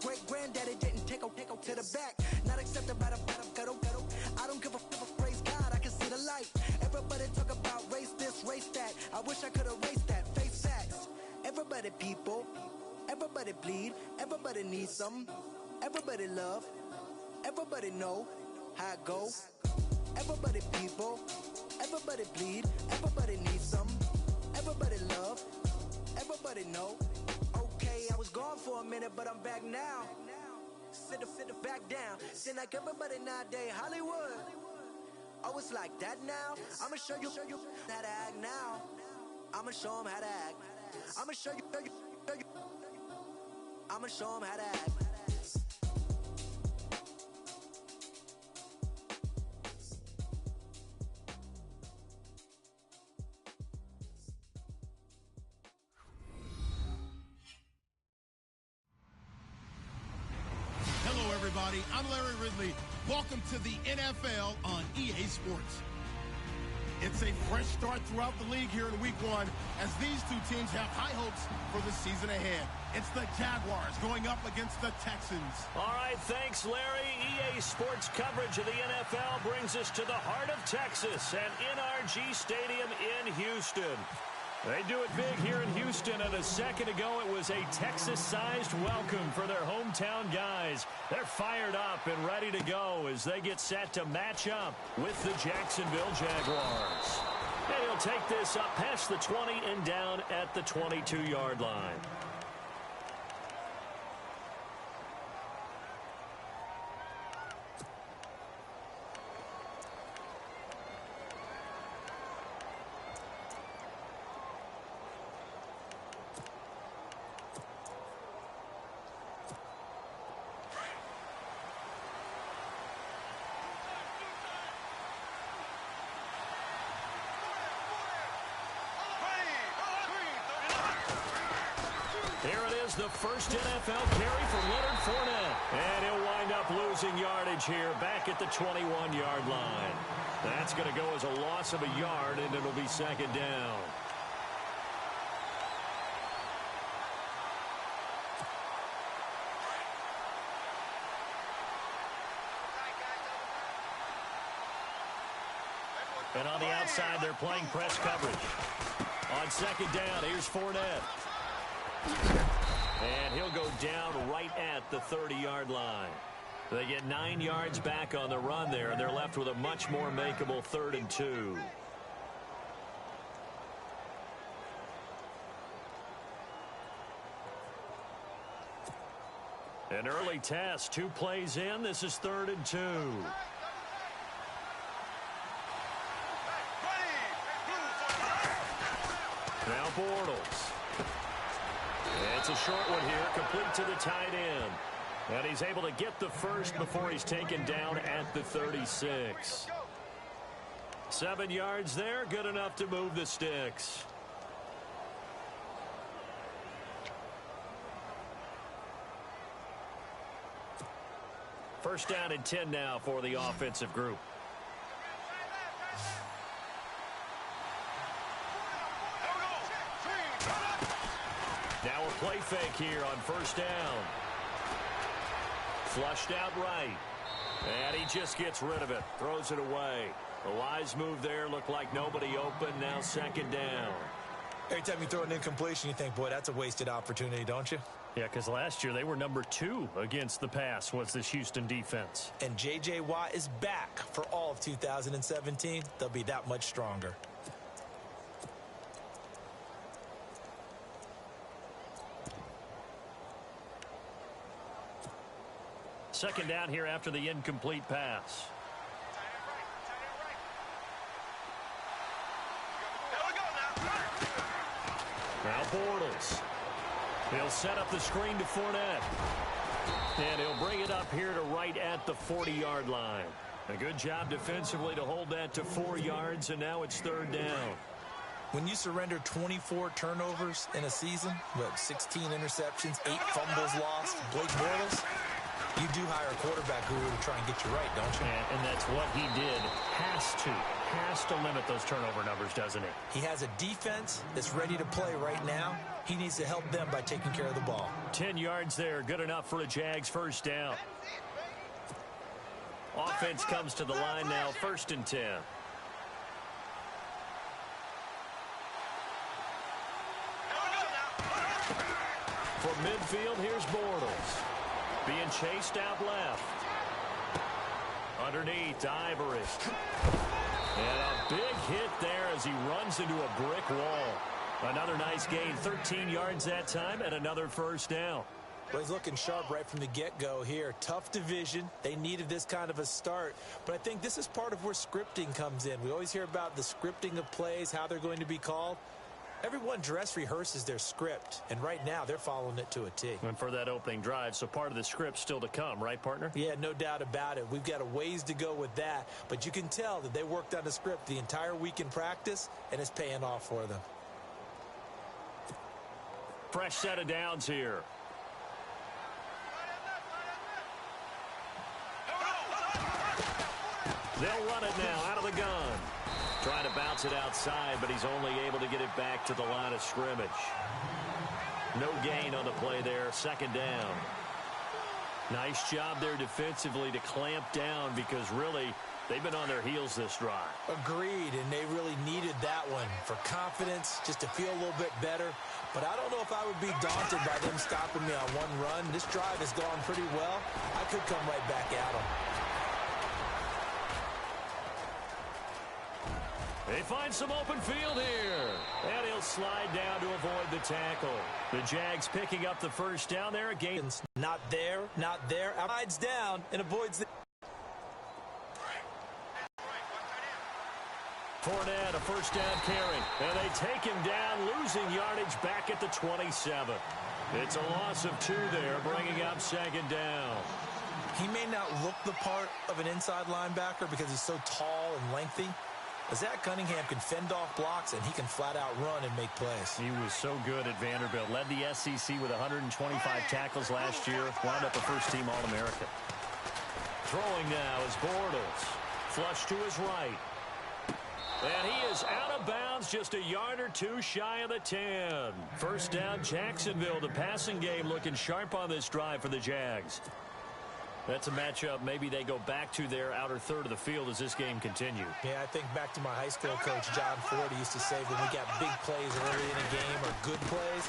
great-granddaddy didn't take a to the back. Not accepted by the ghetto. I don't give a praise God, I can see the light. Everybody talk about race this, race that. I wish I could erase that, face facts. Everybody people, everybody bleed, everybody needs some. Everybody love, everybody know how it go. Everybody people, everybody bleed, everybody needs some. Everybody love, everybody know. Okay, I was gone for a minute, but I'm back now. Sit the back down. Seem like everybody nowadays Hollywood. Oh, it's like that now. I'ma show you how to act now. I'ma show them how to act. I'ma show you. I'ma show them how to act. I'm Larry Ridley. Welcome to the NFL on EA Sports. It's a fresh start throughout the league here in week one as these two teams have high hopes for the season ahead. It's the Jaguars going up against the Texans. All right, thanks, Larry. EA Sports coverage of the NFL brings us to the heart of Texas at NRG Stadium in Houston. They do it big here in Houston, and a second ago it was a Texas-sized welcome for their hometown guys. They're fired up and ready to go as they get set to match up with the Jacksonville Jaguars. And he'll take this up past the 20 and down at the 22-yard line. Here it is, the first NFL carry for Leonard Fournette. And he'll wind up losing yardage here back at the 21-yard line. That's going to go as a loss of a yard, and it'll be second down. And on the outside, they're playing press coverage. On second down, here's Fournette. And he'll go down right at the 30-yard line. They get 9 yards back on the run there, and they're left with a much more makeable 3rd and 2. An early test, 2 plays in. This is 3rd and 2. Now Bortles. It's a short one here, complete to the tight end. And he's able to get the first before he's taken down at the 36. 7 yards there, good enough to move the sticks. First down and 10 now for the offensive group. Now a play fake here on first down. Flushed out right. And he just gets rid of it. Throws it away. A wise move there. Looked like nobody open. Now second down. Every time you throw an incompletion, you think, boy, that's a wasted opportunity, don't you? Yeah, because last year they were number 2 against the pass was this Houston defense. And J.J. Watt is back for all of 2017. They'll be that much stronger. Second down here after the incomplete pass. Now Bortles. He'll set up the screen to Fournette. And he'll bring it up here to right at the 40-yard line. A good job defensively to hold that to 4 yards, and now it's third down. When you surrender 24 turnovers in a season, 16 interceptions, 8 fumbles lost, Blake Bortles, You do hire a quarterback guru to try and get you right, don't you? And that's what he did. Has to limit those turnover numbers, doesn't he? He has a defense that's ready to play right now. He needs to help them by taking care of the ball. 10 yards there, good enough for a Jags first down. Offense comes to the line now, 1st and 10. From midfield, here's Bortles. Being chased out left. Underneath, Ivory. And a big hit there as he runs into a brick wall. Another nice gain, 13 yards that time, and another first down. Well, he's looking sharp right from the get-go here. Tough division. They needed this kind of a start. But I think this is part of where scripting comes in. We always hear about the scripting of plays, how they're going to be called. Everyone dress rehearses their script, and right now they're following it to a T. And for that opening drive, so part of the script still to come, right, partner? Yeah, no doubt about it. We've got a ways to go with that, but you can tell that they worked on the script the entire week in practice, and it's paying off for them. Fresh set of downs here. They'll run it now out of the gun. Trying to bounce it outside, but he's only able to get it back to the line of scrimmage. No gain on the play there. 2nd down. Nice job there defensively to clamp down because really they've been on their heels this drive. Agreed, and they really needed that one for confidence, just to feel a little bit better. But I don't know if I would be daunted by them stopping me on one run. This drive has gone pretty well. I could come right back at them. They find some open field here. And he'll slide down to avoid the tackle. The Jags picking up the first down there again. Not there, not there. Slides down and avoids the... Fournette, a first down carry. And they take him down, losing yardage back at the 27. It's a loss of 2 there, bringing up 2nd down. He may not look the part of an inside linebacker because he's so tall and lengthy. Zach Cunningham can fend off blocks, and he can flat-out run and make plays. He was so good at Vanderbilt. Led the SEC with 125 tackles last year. Wound up a first-team All-American. Throwing now is Bortles. Flush to his right. And he is out of bounds, just a yard or 2 shy of the 10. First down, Jacksonville. The passing game looking sharp on this drive for the Jags. That's a matchup maybe they go back to their outer third of the field as this game continues. Yeah, I think back to my high school coach, John Ford. He used to say when we got big plays early in a game or good plays,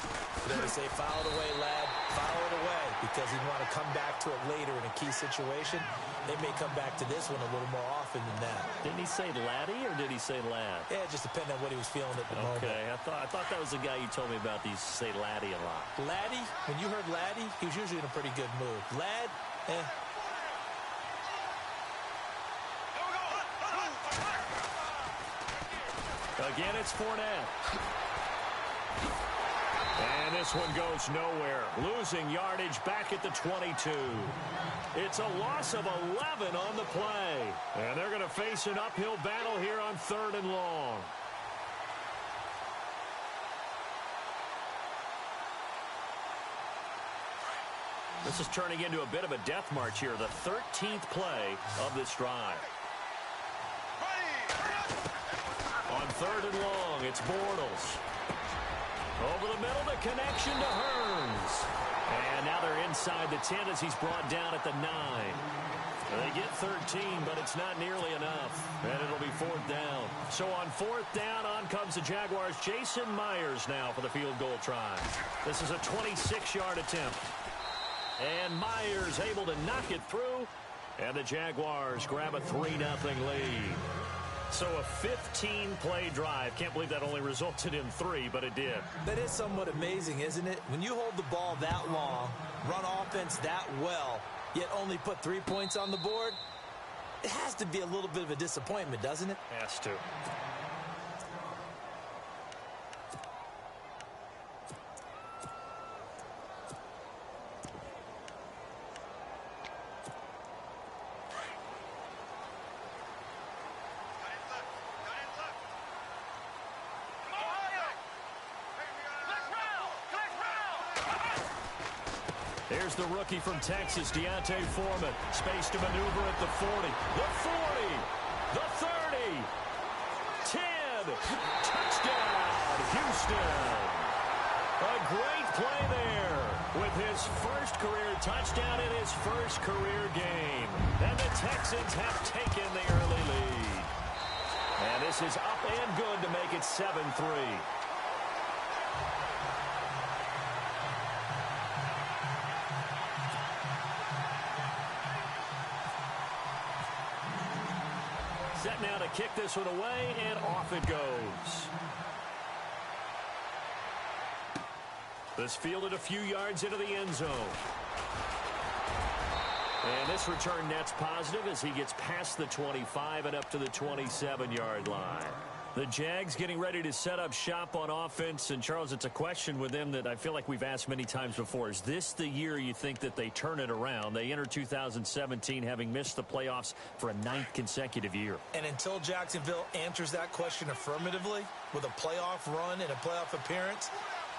they would say, foul it away, lad, foul it away, because he'd want to come back to it later in a key situation. They may come back to this one a little more often than that. Didn't he say laddie or did he say lad? Yeah, it just depended on what he was feeling at the moment. Okay, I thought that was the guy you told me about. He used to say laddie a lot. Laddie, when you heard laddie, he was usually in a pretty good mood. Lad, Again, it's Fournette. And this one goes nowhere. Losing yardage back at the 22. It's a loss of 11 on the play. And they're going to face an uphill battle here on 3rd and long. This is turning into a bit of a death march here. The 13th play of this drive. On 3rd and long, it's Bortles. Over the middle, the connection to Hearns. And now they're inside the 10 as he's brought down at the 9. They get 13, but it's not nearly enough. And it'll be 4th down. So on 4th down, on comes the Jaguars. Jason Myers now for the field goal try. This is a 26-yard attempt. And Myers able to knock it through. And the Jaguars grab a 3-0 lead. So a 15-play drive. Can't believe that only resulted in 3, but it did. That is somewhat amazing, isn't it? When you hold the ball that long, run offense that well, yet only put 3 points on the board, it has to be a little bit of a disappointment, doesn't it? Has to. Here's the rookie from Texas, Deontay Foreman. Space to maneuver at the 40. The 40. The 30. 10. Touchdown, Houston. A great play there with his first career touchdown in his first career game. And the Texans have taken the early lead. And this is up and good to make it 7-3. Set now to kick this one away, and off it goes. This fielded a few yards into the end zone. And this return net's positive as he gets past the 25 and up to the 27-yard line. The Jags getting ready to set up shop on offense. And, Charles, it's a question with them that I feel like we've asked many times before. Is this the year you think that they turn it around? They enter 2017 having missed the playoffs for a 9th consecutive year. And until Jacksonville answers that question affirmatively with a playoff run and a playoff appearance,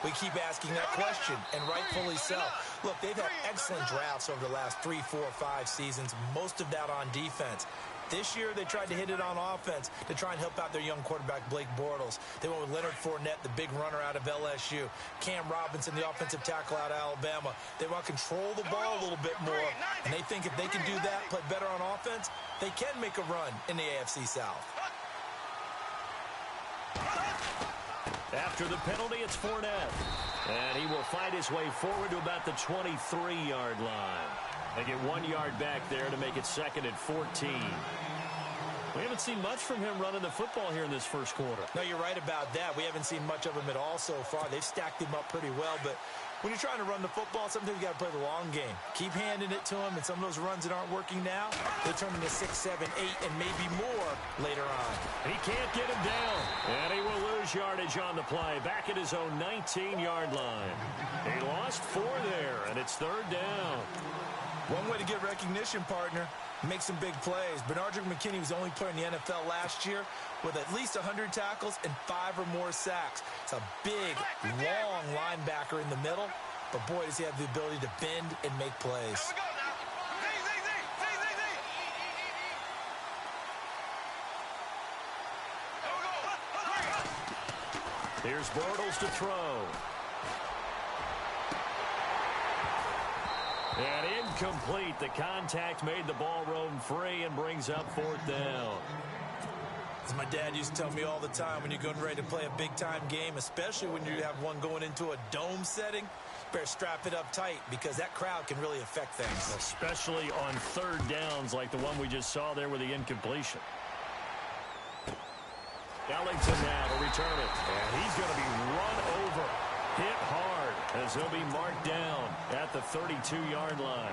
we keep asking that question, and rightfully so. Look, they've had excellent drafts over the last 3, 4, 5 seasons, most of that on defense. This year, they tried to hit it on offense to try and help out their young quarterback, Blake Bortles. They went with Leonard Fournette, the big runner out of LSU. Cam Robinson, the offensive tackle out of Alabama. They want to control the ball a little bit more, and they think if they can do that, play better on offense, they can make a run in the AFC South. After the penalty, it's Fournette. And he will fight his way forward to about the 23-yard line. They get 1 yard back there to make it 2nd and 14. We haven't seen much from him running the football here in this first quarter. No, you're right about that. We haven't seen much of him at all so far. They've stacked him up pretty well, but when you're trying to run the football, sometimes you got to play the long game. Keep handing it to him, and some of those runs that aren't working now, they turn into 6, 7, 8, and maybe more later on. He can't get him down, and he will lose yardage on the play. Back at his own 19-yard line. He lost 4 there, and it's 3rd down. One way to get recognition, partner, make some big plays. Bernardrick McKinney was the only player in the NFL last year with at least 100 tackles and 5 or more sacks. It's a big, long linebacker in the middle, but boy, does he have the ability to bend and make plays. Here's Bortles to throw. And incomplete. The contact made the ball roam free and brings up 4th down. As my dad used to tell me all the time, when you're getting ready to play a big-time game, especially when you have one going into a dome setting, better strap it up tight because that crowd can really affect things. Especially on 3rd downs like the one we just saw there with the incompletion. Ellington now to return it. And he's going to be run over. Hit hard as he'll be marked down at the 32-yard line.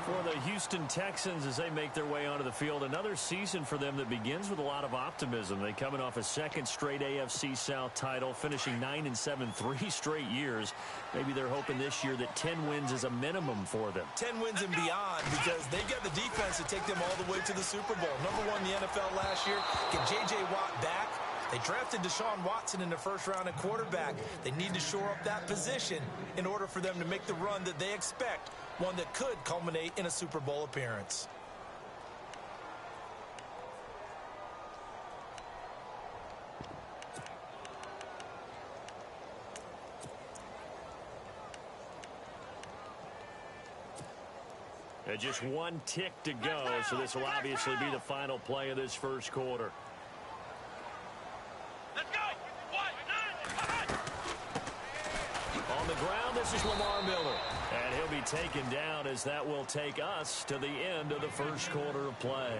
For the Houston Texans as they make their way onto the field, another season for them that begins with a lot of optimism. They coming off a 2nd straight AFC South title, finishing 9-7 3 straight years. Maybe they're hoping this year that 10 wins is a minimum for them. 10 wins and beyond because they've got the defense to take them all the way to the Super Bowl. Number 1 in the NFL last year. Get J.J. Watt back. They drafted Deshaun Watson in the 1st round at quarterback. They need to shore up that position in order for them to make the run that they expect, one that could culminate in a Super Bowl appearance. And just 1 tick to go, so this will obviously be the final play of this first quarter. On the ground, this is Lamar Miller. And he'll be taken down as that will take us to the end of the first quarter of play.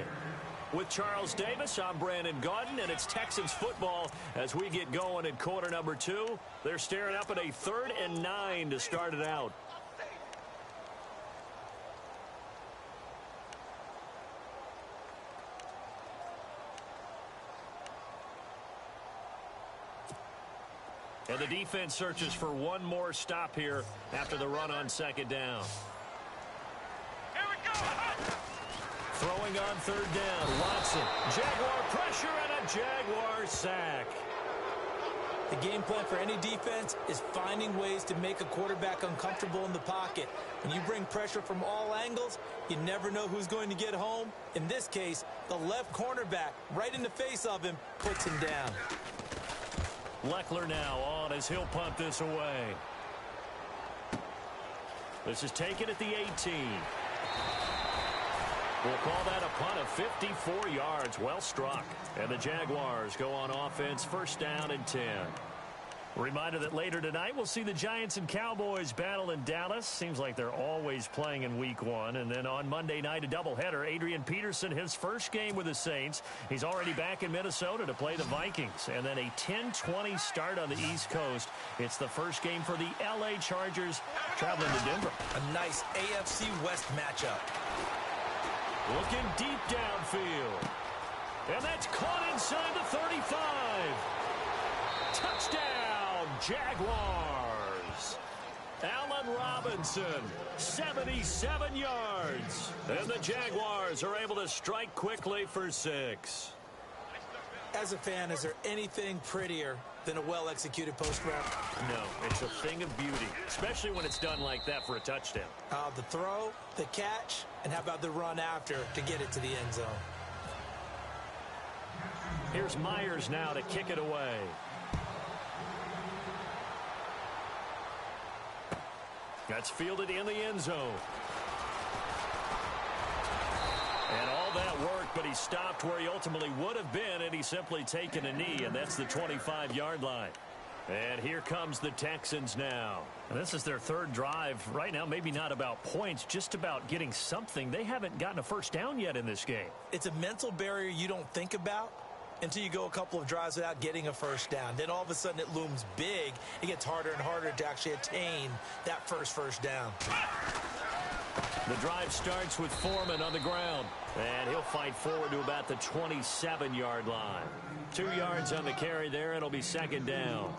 With Charles Davis, I'm Brandon Gaudin, and it's Texans football as we get going in quarter number 2. They're staring up at a 3rd and 9 to start it out. And the defense searches for one more stop here after the run on 2nd down. Here we go. Throwing on 3rd down, Watson. Jaguar pressure and a Jaguar sack. The game plan for any defense is finding ways to make a quarterback uncomfortable in the pocket. When you bring pressure from all angles, you never know who's going to get home. In this case, the left cornerback, right in the face of him, puts him down. Leckler now on as he'll punt this away. This is taken at the 18. We'll call that a punt of 54 yards. Well struck. And the Jaguars go on offense, first down and 10. Reminder that later tonight we'll see the Giants and Cowboys battle in Dallas. Seems like they're always playing in week 1. And then on Monday night, a doubleheader. Adrian Peterson, his first game with the Saints. He's already back in Minnesota to play the Vikings. And then a 10-20 start on the East Coast. It's the first game for the L.A. Chargers traveling to Denver. A nice AFC West matchup. Looking deep downfield. And that's caught inside the 35. Touchdown, Jaguars. Allen Robinson, 77 yards. And the Jaguars are able to strike quickly for 6. As a fan, is there anything prettier than a well-executed post route? No, it's a thing of beauty, especially when it's done like that for a touchdown. The throw, the catch, and how about the run after to get it to the end zone? Here's Myers now to kick it away. That's fielded in the end zone. And all that work, but he stopped where he ultimately would have been, and he's simply taken a knee, and that's the 25-yard line. And here comes the Texans now. And this is their third drive. Right now, maybe not about points, just about getting something. They haven't gotten a first down yet in this game. It's a mental barrier you don't think about until you go a couple of drives without getting a first down. Then all of a sudden it looms big. It gets harder and harder to actually attain that first down. The drive starts with Foreman on the ground. And he'll fight forward to about the 27-yard line. 2 yards on the carry there, and it'll be second down.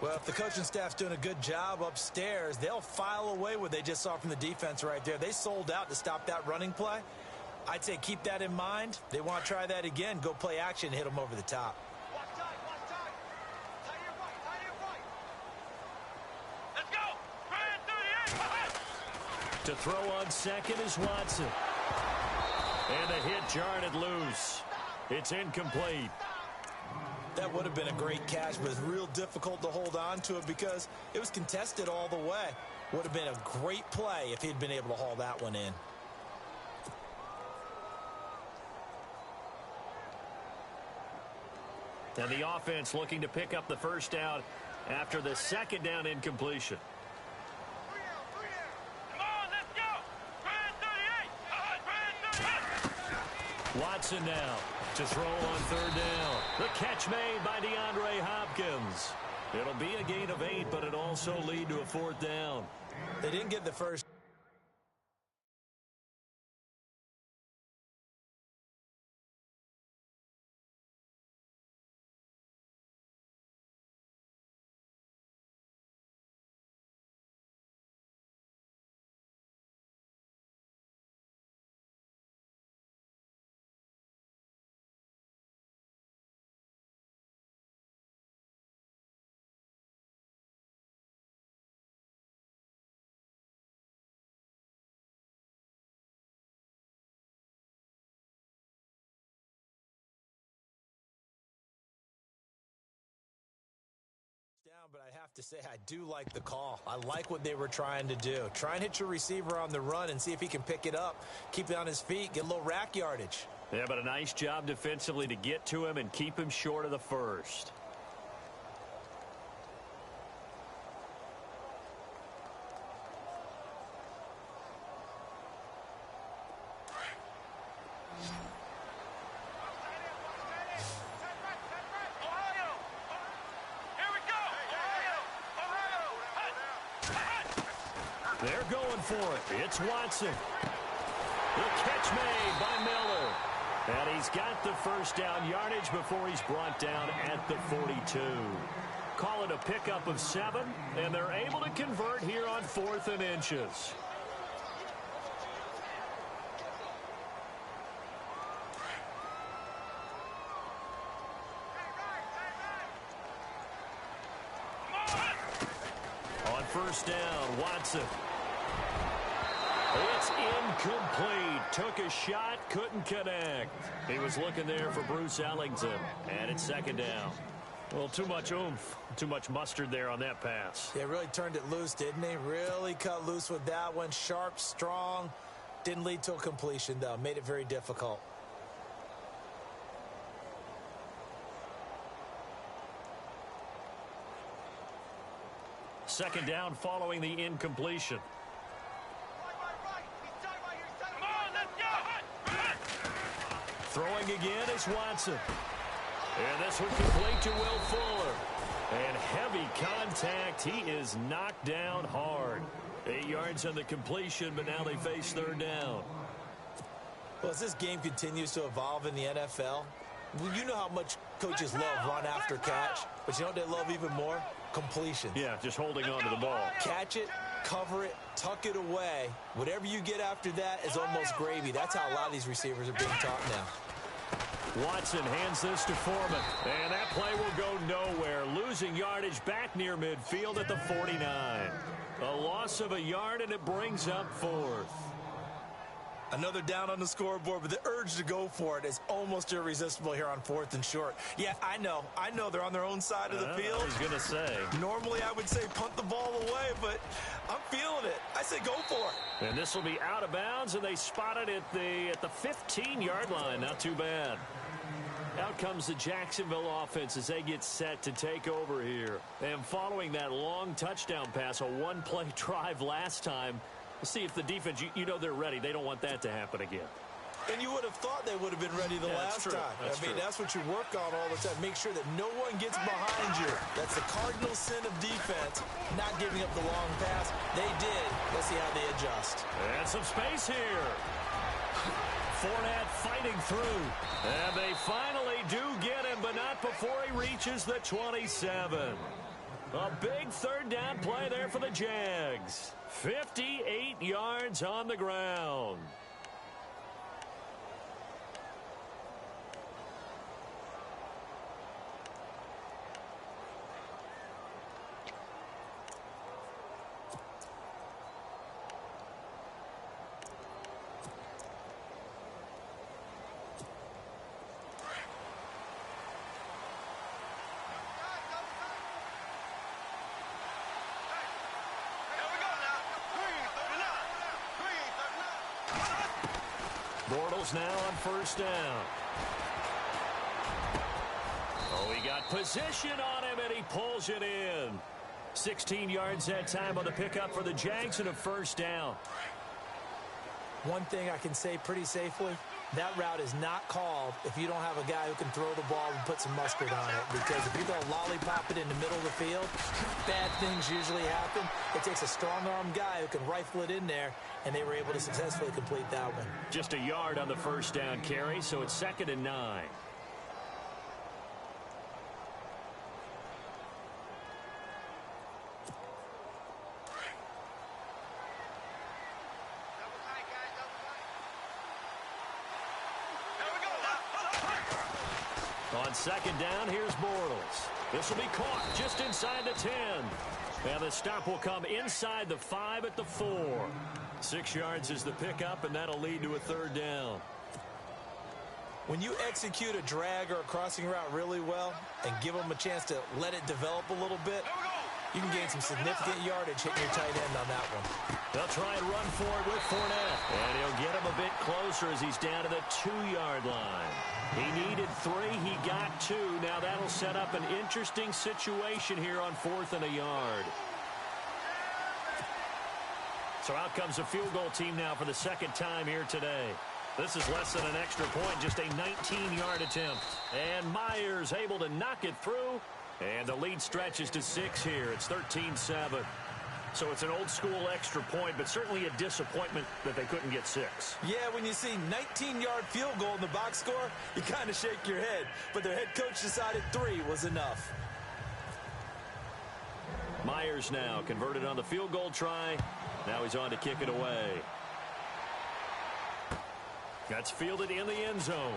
Well, if the coaching staff's doing a good job upstairs, they'll file away what they just saw from the defense right there. They sold out to stop that running play. I'd say keep that in mind. They want to try that again. Go play action, hit them over the top. Watch time. Tie your right. Let's go. 38. To throw on second is Watson. And the hit jarred it loose. It's incomplete. That would have been a great catch, but it's real difficult to hold on to it because it was contested all the way. Would have been a great play if he'd been able to haul that one in. And the offense looking to pick up the first down after the second down incompletion. Come on, let's go. 38. Watson now to throw on third down. The catch made by DeAndre Hopkins. It'll be a gain of 8, but it also lead to a fourth down. They didn't get the first. But I have to say, I do like the call. I like what they were trying to do. Try and hit your receiver on the run and see if he can pick it up, keep it on his feet, get a little rack yardage. Yeah, but a nice job defensively to get to him and keep him short of the first. They're going for it. It's Watson. The catch made by Miller. And he's got the first down yardage before he's brought down at the 42. Call it a pickup of 7, and they're able to convert here on 4th and inches. first down. Watson. It's incomplete. Took a shot, couldn't connect. He was looking there for Bruce Ellington, and it's second down. Well, too much oomph, too much mustard there on that pass. Yeah, really turned it loose, didn't he? Really cut loose with that one. Sharp, strong. Didn't lead to a completion, though. Made it very difficult. Second down following the incompletion. Come on, let's go! Throwing again is Watson. And this one complete to Will Fuller. And heavy contact. He is knocked down hard. 8 yards on the completion, but now they face third down. Well, as this game continues to evolve in the NFL, you know how much coaches love run after catch, but you know what they love even more? Completion. Yeah, just holding on to the ball. Catch it, cover it, tuck it away. Whatever you get after that is almost gravy. That's how a lot of these receivers are being taught now. Watson hands this to Foreman. And that play will go nowhere. Losing yardage back near midfield at the 49. A loss of a yard, and it brings up fourth. Another down on the scoreboard, but the urge to go for it is almost irresistible here on 4th and short. Yeah, I know they're on their own side of the field. I was going to say. Normally I would say punt the ball away, but I'm feeling it. I say go for it. And this will be out of bounds, and they spot it at the 15-yard line. Not too bad. Out comes the Jacksonville offense as they get set to take over here. And following that long touchdown pass, a one-play drive last time, we'll see if the defense, you know they're ready. They don't want that to happen again. And you would have thought they would have been ready the last time. That's what you work on all the time. Make sure that no one gets behind you. That's the cardinal sin of defense, not giving up the long pass. They did. Let's see how they adjust. And some space here. Fournette fighting through. And they finally do get him, but not before he reaches the 27. A big third down play there for the Jags. 58 yards on the ground. Bortles now on first down. Oh, he got position on him, and he pulls it in. 16 yards that time on the pickup for the Jags and a first down. One thing I can say pretty safely, that route is not called if you don't have a guy who can throw the ball and put some mustard on it. Because if you go lollipop it in the middle of the field, bad things usually happen. It takes a strong-arm guy who can rifle it in there, and they were able to successfully complete that one. Just a yard on the first down carry, so it's 2nd and 9. On second down, here's Bortles. This will be caught just inside the 10. And the stop will come inside the 5 at the 4. 6 yards is the pickup, and that'll lead to a third down. When you execute a drag or a crossing route really well and give them a chance to let it develop a little bit, you can gain some significant yardage hitting your tight end on that one. They'll try and run for it with Fournette. And he'll get him a bit closer as he's down to the 2-yard line. He needed 3. He got 2. Now that'll set up an interesting situation here on 4th and a yard. So out comes the field goal team now for the second time here today. This is less than an extra point, just a 19-yard attempt. And Myers able to knock it through. And the lead stretches to 6 here. It's 13-7. So it's an old-school extra point, but certainly a disappointment that they couldn't get 6. Yeah, when you see 19-yard field goal in the box score, you kind of shake your head. But their head coach decided 3 was enough. Myers now converted on the field goal try. Now he's on to kick it away. That's fielded in the end zone.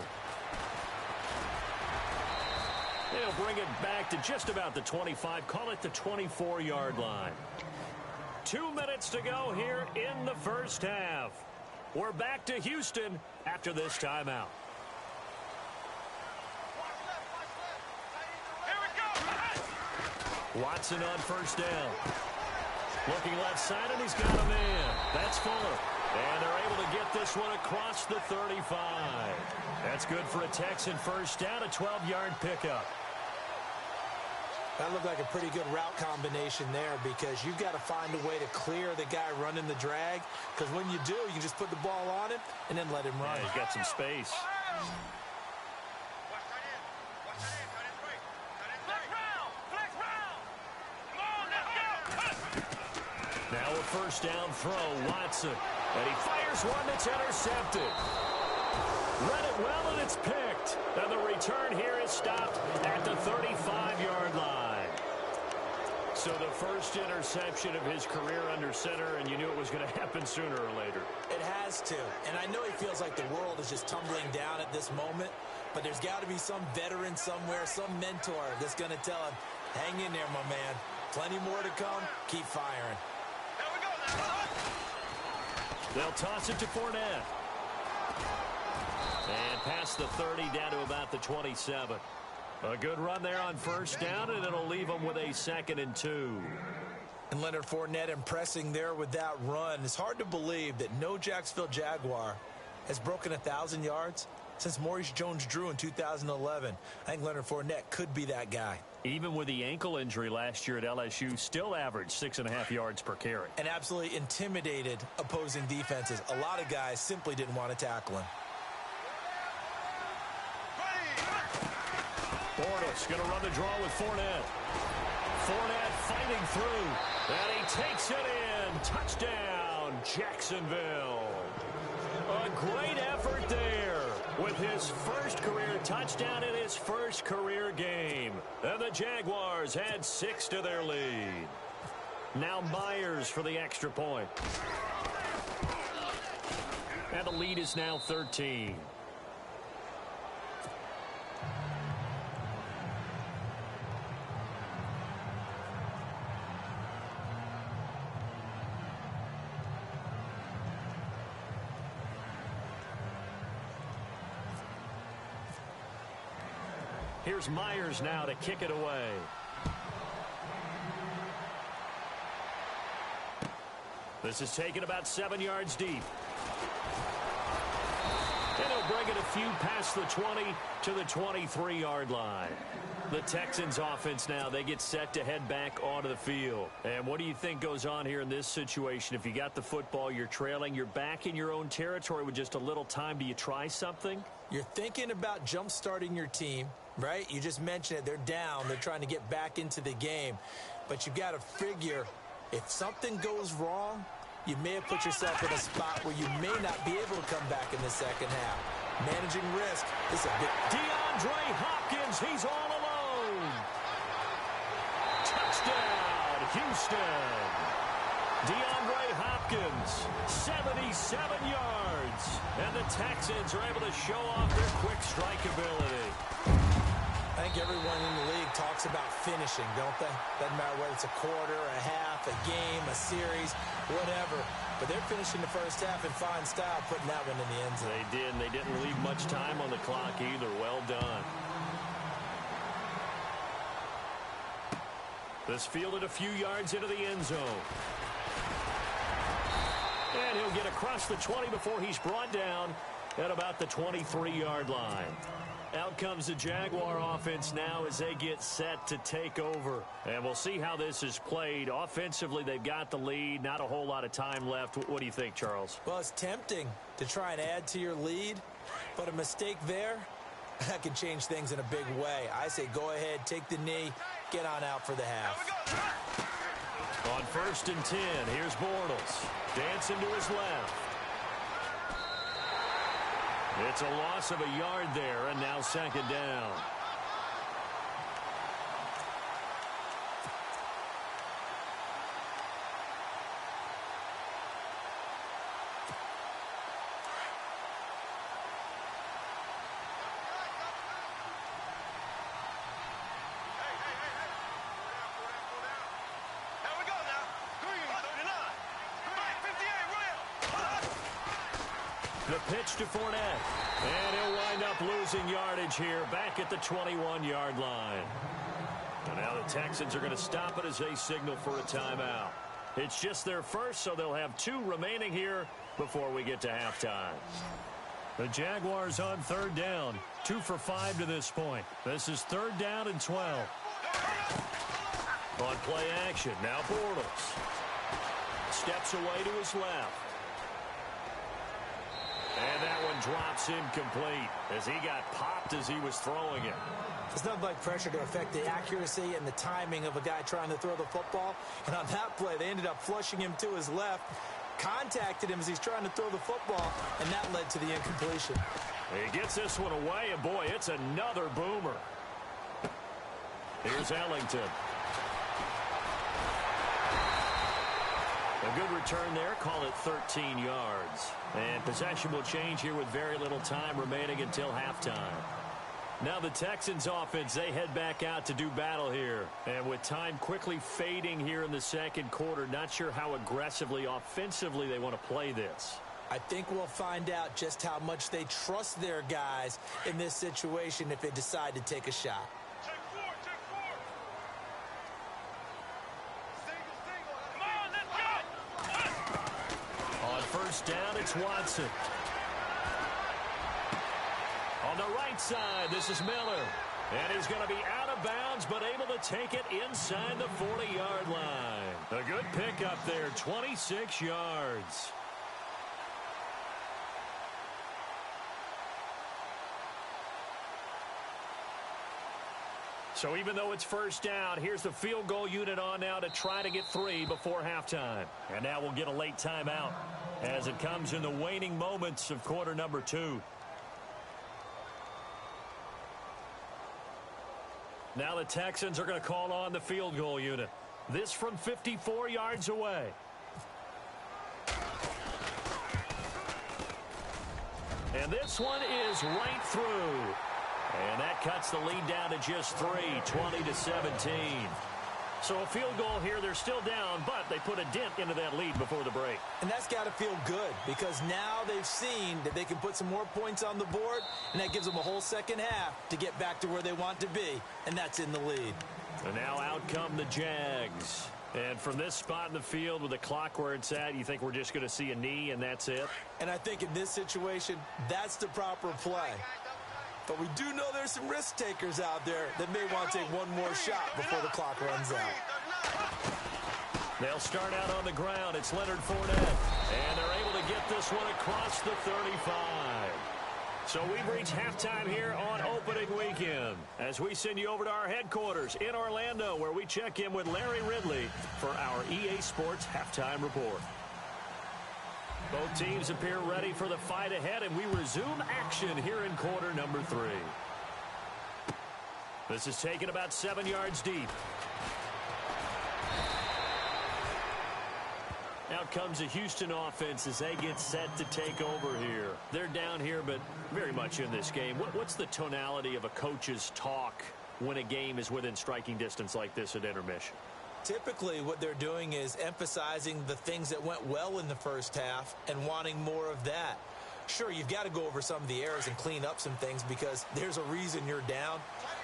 They'll bring it back to just about the 25. Call it the 24-yard line. 2 minutes to go here in the first half. We're back to Houston after this timeout. Watson on first down. Looking left side, and he's got a man. That's Fuller. And they're able to get this one across the 35. That's good for a Texan first down, a 12-yard pickup. That looked like a pretty good route combination there because you've got to find a way to clear the guy running the drag, because when you do, you can just put the ball on him and then let him run. Yeah, he's got some space. Now a first down throw, Watson. And he fires one that's intercepted. Read it well, and it's picked. And the return here is stopped at the 35-yard line. So the first interception of his career under center, and you knew it was going to happen sooner or later. It has to. And I know he feels like the world is just tumbling down at this moment, but there's got to be some veteran somewhere, some mentor that's going to tell him, hang in there, my man. Plenty more to come. Keep firing. They'll toss it to Fournette. And past the 30 down to about the 27. A good run there on first down, and it'll leave them with a 2nd and 2. And Leonard Fournette impressing there with that run. It's hard to believe that no Jacksonville Jaguar has broken 1,000 yards since Maurice Jones-Drew in 2011. I think Leonard Fournette could be that guy. Even with the ankle injury last year at LSU, still averaged 6.5 yards per carry. And absolutely intimidated opposing defenses. A lot of guys simply didn't want to tackle him. Bortles going to run the draw with Fournette. Fournette fighting through. And he takes it in. Touchdown, Jacksonville. A great effort there with his first career touchdown in his first career game. And the Jaguars add 6 to their lead. Now Myers for the extra point. And the lead is now 13. Here's Myers now to kick it away. This is taken about 7 yards deep. And he'll bring it a few past the 20 to the 23-yard line. The Texans offense now, they get set to head back onto the field. And what do you think goes on here in this situation? If you got the football, you're trailing, you're back in your own territory with just a little time. Do you try something? You're thinking about jump-starting your team, right? You just mentioned it. They're down. They're trying to get back into the game. But you've got to figure, if something goes wrong, you may have put yourself in a spot where you may not be able to come back in the second half. Managing risk is a big... DeAndre Hopkins, he's all alone. Touchdown, Houston. DeAndre Hopkins, 77 yards. And the Texans are able to show off their quick strike ability. I think everyone in the league talks about finishing, don't they? Doesn't matter whether it's a quarter, a half, a game, a series, whatever. But they're finishing the first half in fine style, putting that one in the end zone. They did, and they didn't leave much time on the clock either. Well done. This fielded a few yards into the end zone. And he'll get across the 20 before he's brought down at about the 23-yard line. Out comes the Jaguar offense now as they get set to take over. And we'll see how this is played. Offensively, they've got the lead. Not a whole lot of time left. What do you think, Charles? Well, it's tempting to try and add to your lead, but a mistake there, that can change things in a big way. I say go ahead, take the knee, get on out for the half. On 1st and 10, here's Bortles. Dancing to his left. It's a loss of a yard there, and now 2nd down. The pitch to Fournette. And he'll wind up losing yardage here back at the 21-yard line. And now the Texans are going to stop it as they signal for a timeout. It's just their first, so they'll have 2 remaining here before we get to halftime. The Jaguars on 3rd down. 2 for 5 to this point. This is 3rd down and 12. On play action, now Bortles. Steps away to his left. And that one drops incomplete as he got popped as he was throwing it. It's nothing like pressure to affect the accuracy and the timing of a guy trying to throw the football. And on that play, they ended up flushing him to his left, contacted him as he's trying to throw the football, and that led to the incompletion. He gets this one away, and boy, it's another boomer. Here's Ellington. A good return there, call it 13 yards. And possession will change here with very little time remaining until halftime. Now the Texans offense, they head back out to do battle here. And with time quickly fading here in the second quarter, not sure how aggressively, offensively they want to play this. I think we'll find out just how much they trust their guys in this situation if they decide to take a shot. Check 4, check 4. Single, single. Come on, let's go. On first down, it's Watson. On the right side, this is Miller. And he's going to be out of bounds, but able to take it inside the 40-yard line. A good pickup there, 26 yards. So even though it's first down, here's the field goal unit on now to try to get 3 before halftime. And now we'll get a late timeout as it comes in the waning moments of quarter number 2. Now the Texans are going to call on the field goal unit. This from 54 yards away. And this one is right through. And that cuts the lead down to just 3, 20-17. So a field goal here, they're still down, but they put a dent into that lead before the break. And that's got to feel good because now they've seen that they can put some more points on the board, and that gives them a whole second half to get back to where they want to be, and that's in the lead. And now out come the Jags. And from this spot in the field with the clock where it's at, you think we're just going to see a knee and that's it? And I think in this situation, that's the proper play. But we do know there's some risk takers out there that may want to take one more shot before the clock runs out. They'll start out on the ground. It's Leonard Fournette. And they're able to get this one across the 35. So we've reached halftime here on opening weekend as we send you over to our headquarters in Orlando where we check in with Larry Ridley for our EA Sports Halftime Report. Both teams appear ready for the fight ahead, and we resume action here in quarter number 3. This is taken about 7 yards deep. Out comes the Houston offense as they get set to take over here. They're down here, but very much in this game. What's the tonality of a coach's talk when a game is within striking distance like this at intermission? Typically, what they're doing is emphasizing the things that went well in the first half and wanting more of that. Sure, you've got to go over some of the errors and clean up some things because there's a reason you're down.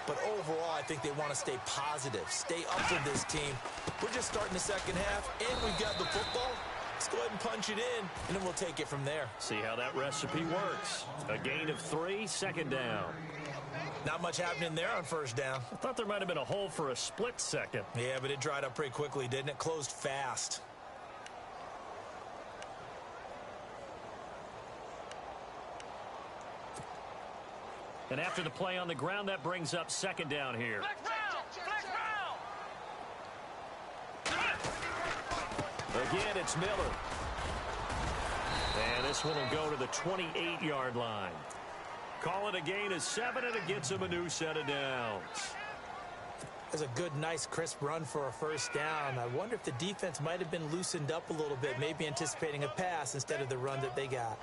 But overall, I think they want to stay positive, stay up for this team. We're just starting the second half, and we've got the football. Let's go ahead and punch it in, and then we'll take it from there. See how that recipe works. A gain of 3, second down. Not much happening there on first down. I thought there might have been a hole for a split second. Yeah, but it dried up pretty quickly, didn't it? Closed fast. And after the play on the ground, that brings up second down here. Flex round! Flex round! Again, it's Miller. And this one will go to the 28-yard line. Call it a gain of 7, and it gets him a new set of downs. That's a good, nice, crisp run for a first down. I wonder if the defense might have been loosened up a little bit, maybe anticipating a pass instead of the run that they got.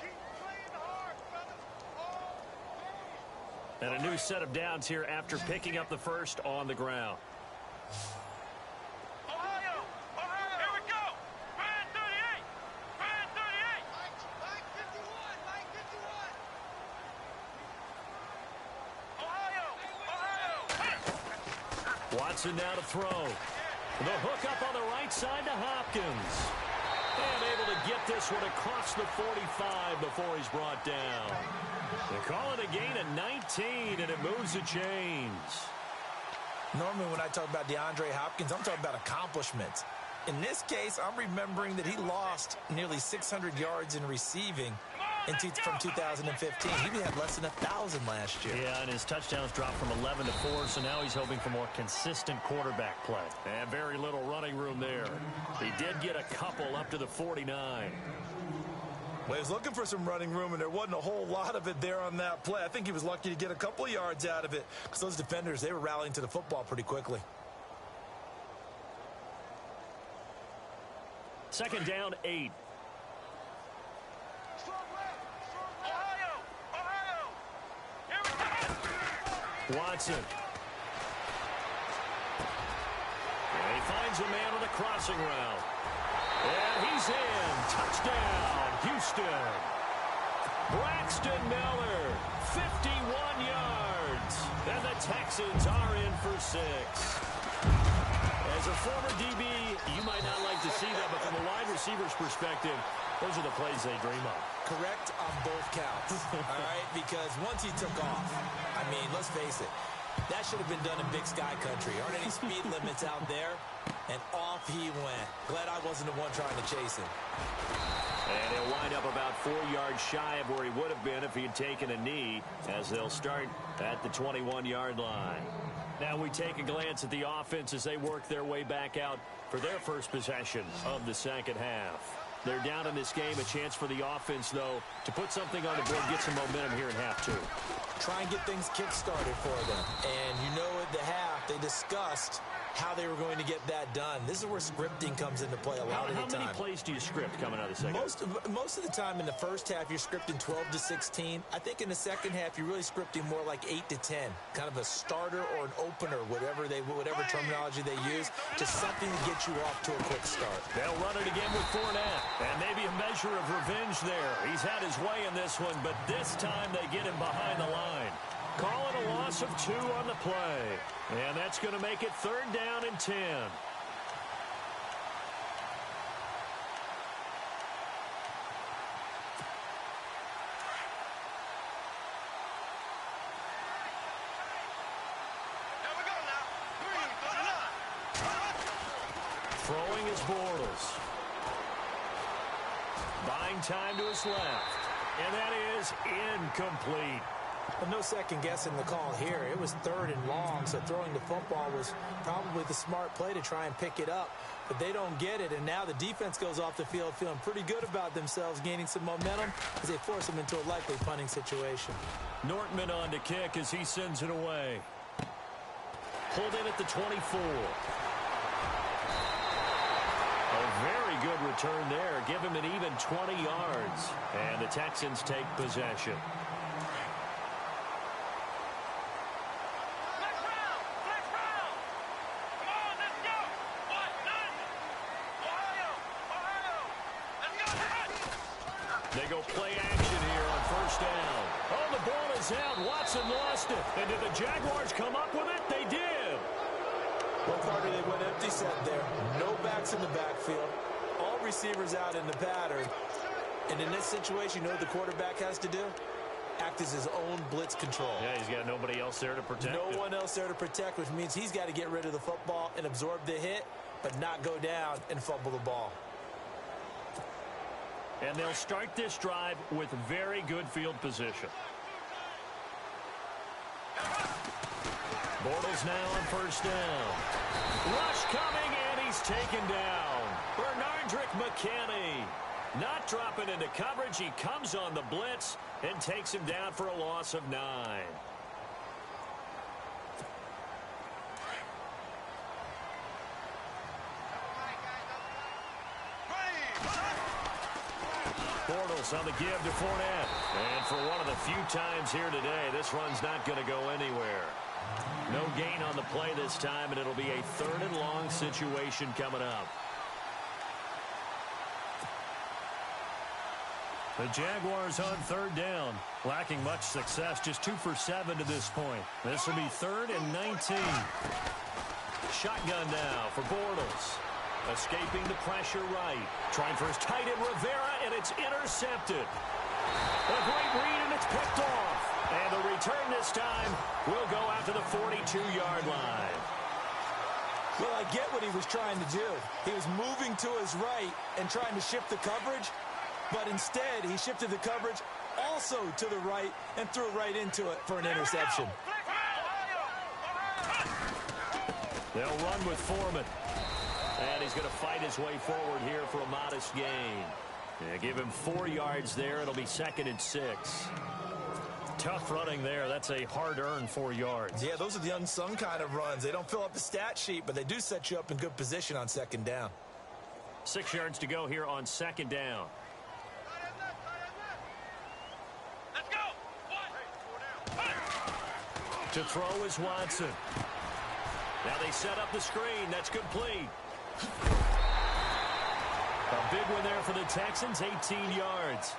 Keep playing hard, fellas. And a new set of downs here after picking up the first on the ground. Ohio! Ohio! Here we go! Brand 38! Brand 38! Watson now to throw. The hook up on the right side to Hopkins. And able to get this one across the 45 before he's brought down. They call it a gain of 19, and it moves the chains. Normally when I talk about DeAndre Hopkins, I'm talking about accomplishments. In this case, I'm remembering that he lost nearly 600 yards in receiving from 2015. He had less than 1,000 last year. Yeah, and his touchdowns dropped from 11 to 4, so now he's hoping for more consistent quarterback play. And very little running room there. He did get a couple up to the 49. Well, he was looking for some running room, and there wasn't a whole lot of it there on that play. I think he was lucky to get a couple of yards out of it because those defenders, they were rallying to the football pretty quickly. Second down, 8. Watson. And he finds a man on a crossing route. And he's in. Touchdown, Houston. Braxton Miller, 51 yards. And the Texans are in for 6. As a former DB, you might not like to see that, but from a wide receiver's perspective, those are the plays they dream of. Correct on both counts, all right? Because once he took off, I mean, let's face it, that should have been done in Big Sky Country. Aren't any speed limits out there? And off he went. Glad I wasn't the one trying to chase him. And he'll wind up about 4 yards shy of where he would have been if he had taken a knee, as they'll start at the 21-yard line. Now we take a glance at the offense as they work their way back out for their first possession of the second half. They're down in this game. A chance for the offense, though, to put something on the board, get some momentum here in half 2. Try and get things kick-started for them. And you know at the half, they discussed how they were going to get that done. This is where scripting comes into play a lot of the time. How many plays do you script coming out of the second? Most of the time in the first half, you're scripting 12 to 16. I think in the second half, you're really scripting more like 8 to 10. Kind of a starter or an opener, whatever terminology they use, to something to get you off to a quick start. They'll run it again with Fournette. And maybe a measure of revenge there. He's had his way in this one, but this time they get him behind the line. Call it a loss of 2 on the play. And that's going to make it 3rd down and 10. Throwing is Bortles. Buying time to his left. And that is incomplete. Well, no second guessing the call here. It was 3rd and long, so throwing the football was probably the smart play to try and pick it up. But they don't get it, and now the defense goes off the field feeling pretty good about themselves, gaining some momentum as they force them into a likely punting situation. Nortman on to kick as he sends it away. Pulled in at the 24. A very good return there. Give him an even 20 yards. And the Texans take possession. They go play action here on 1st down. Oh, the ball is out. Watson lost it. And did the Jaguars come up with it? They did. Well, Carter, they went empty set there. No backs in the backfield. All receivers out in the pattern. And in this situation, you know what the quarterback has to do? Act as his own blitz control. Yeah, he's got nobody else there to protect him. No one else there to protect, which means he's got to get rid of the football and absorb the hit, but not go down and fumble the ball. And they'll start this drive with very good field position. Bortles now on 1st down. Rush coming, and he's taken down. Bernardrick McKinney not dropping into coverage. He comes on the blitz and takes him down for a loss of 9. Bortles on the give to Fournette. And for one of the few times here today, this run's not going to go anywhere. No gain on the play this time, and it'll be a 3rd and long situation coming up. The Jaguars on third down, lacking much success, just 2 for 7 to this point. This will be 3rd and 19. Shotgun now for Bortles. Escaping the pressure right. Trying for his tight end Rivera, and it's intercepted. A great read, and it's picked off. And the return this time will go out to the 42-yard line. Well, I get what he was trying to do. He was moving to his right and trying to shift the coverage, but instead he shifted the coverage also to the right and threw right into it for an interception. They'll run with Foreman. And he's going to fight his way forward here for a modest gain. Yeah, give him 4 yards there. It'll be 2nd and 6. Tough running there. That's a hard-earned 4 yards. Yeah, those are the unsung kind of runs. They don't fill up the stat sheet, but they do set you up in good position on 2nd down. 6 yards to go here on 2nd down. Let's go. To throw is Watson. Now they set up the screen. That's complete. A big one there for the Texans, 18 yards.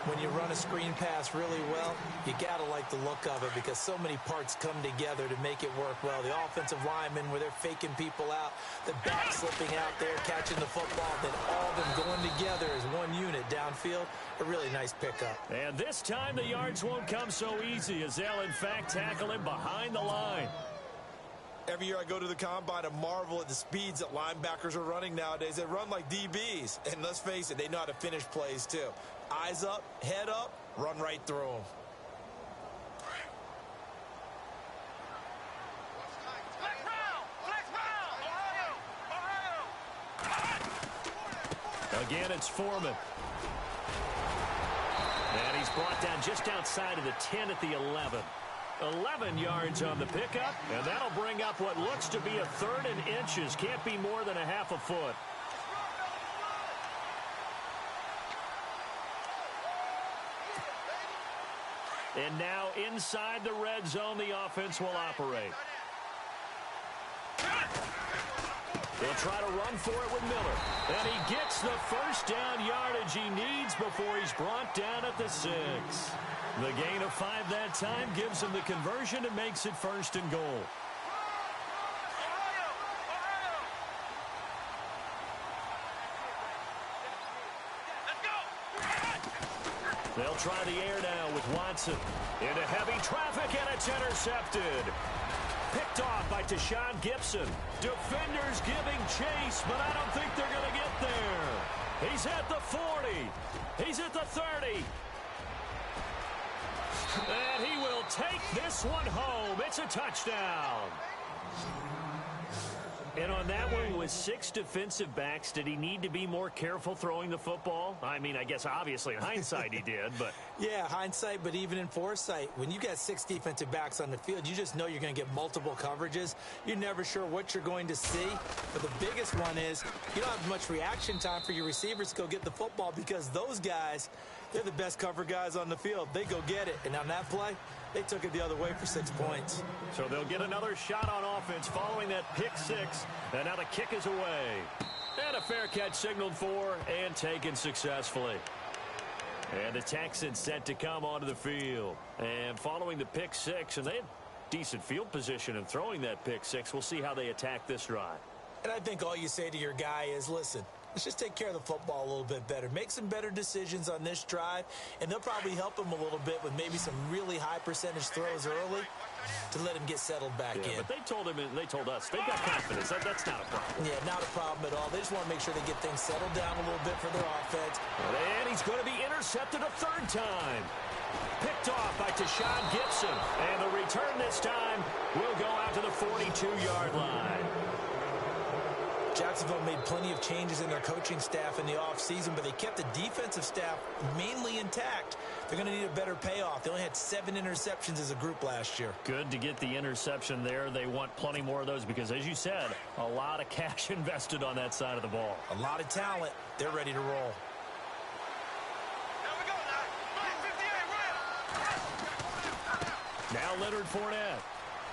When you run a screen pass really well, you got to like the look of it because so many parts come together to make it work well. The offensive linemen, where they're faking people out, the back slipping out there, catching the football, then all of them going together as one unit downfield. A really nice pickup. And this time the yards won't come so easy as they'll, in fact, tackle him behind the line. Every year I go to the combine and marvel at the speeds that linebackers are running nowadays. They run like DBs. And let's face it, they know how to finish plays too. Eyes up, head up, run right through them. Again, it's Foreman. And he's brought down just outside of the 10 at the 11. 11 yards on the pickup, and that'll bring up what looks to be a 3rd and inches. Can't be more than a half a foot. And now inside the red zone, the offense will operate. They'll try to run for it with Miller. And he gets the first down yardage he needs before he's brought down at the 6. The gain of 5 that time gives him the conversion and makes it 1st and goal. They'll try the air now with Watson. Into heavy traffic, and it's intercepted. Picked off by Tashawn Gibson. Defenders giving chase, but I don't think they're going to get there. He's at the 40. He's at the 30. And he will take this one home. It's a touchdown. And on that one, with 6 defensive backs, did he need to be more careful throwing the football? I mean, I guess obviously in hindsight he did, but... Yeah, hindsight, but even in foresight, when you got 6 defensive backs on the field, you just know you're going to get multiple coverages. You're never sure what you're going to see. But the biggest one is you don't have much reaction time for your receivers to go get the football because those guys, they're the best cover guys on the field. They go get it. And on that play, they took it the other way for 6 points. So they'll get another shot on offense following that pick 6. And now the kick is away. And a fair catch signaled for and taken successfully. And the Texans set to come onto the field. And following the pick 6, and they had decent field position in throwing that pick 6. We'll see how they attack this drive. And I think all you say to your guy is, listen, let's just take care of the football a little bit better. Make some better decisions on this drive, and they'll probably help him a little bit with maybe some really high percentage throws early to let him get settled back in. But they told him, and they told us, they've got confidence. That's not a problem. Yeah, not a problem at all. They just want to make sure they get things settled down a little bit for their offense. And he's going to be intercepted a 3rd time. Picked off by Tashawn Gibson. And the return this time will go out to the 42-yard line. Jacksonville made plenty of changes in their coaching staff in the offseason, but they kept the defensive staff mainly intact. They're going to need a better payoff. They only had 7 interceptions as a group last year. Good to get the interception there. They want plenty more of those because, as you said, a lot of cash invested on that side of the ball. A lot of talent. They're ready to roll. Now Leonard Fournette.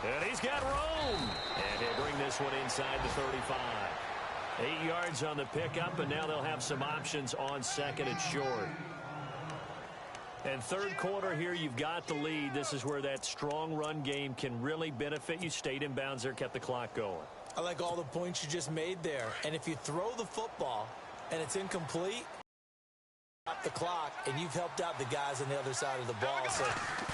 And he's got room. And he'll bring this one inside the 35. 8 yards on the pickup, and now they'll have some options on 2nd and short. And third quarter here, you've got the lead. This is where that strong run game can really benefit you. Stayed in bounds there, kept the clock going. I like all the points you just made there. And if you throw the football and it's incomplete, stop the clock, and you've helped out the guys on the other side of the ball. So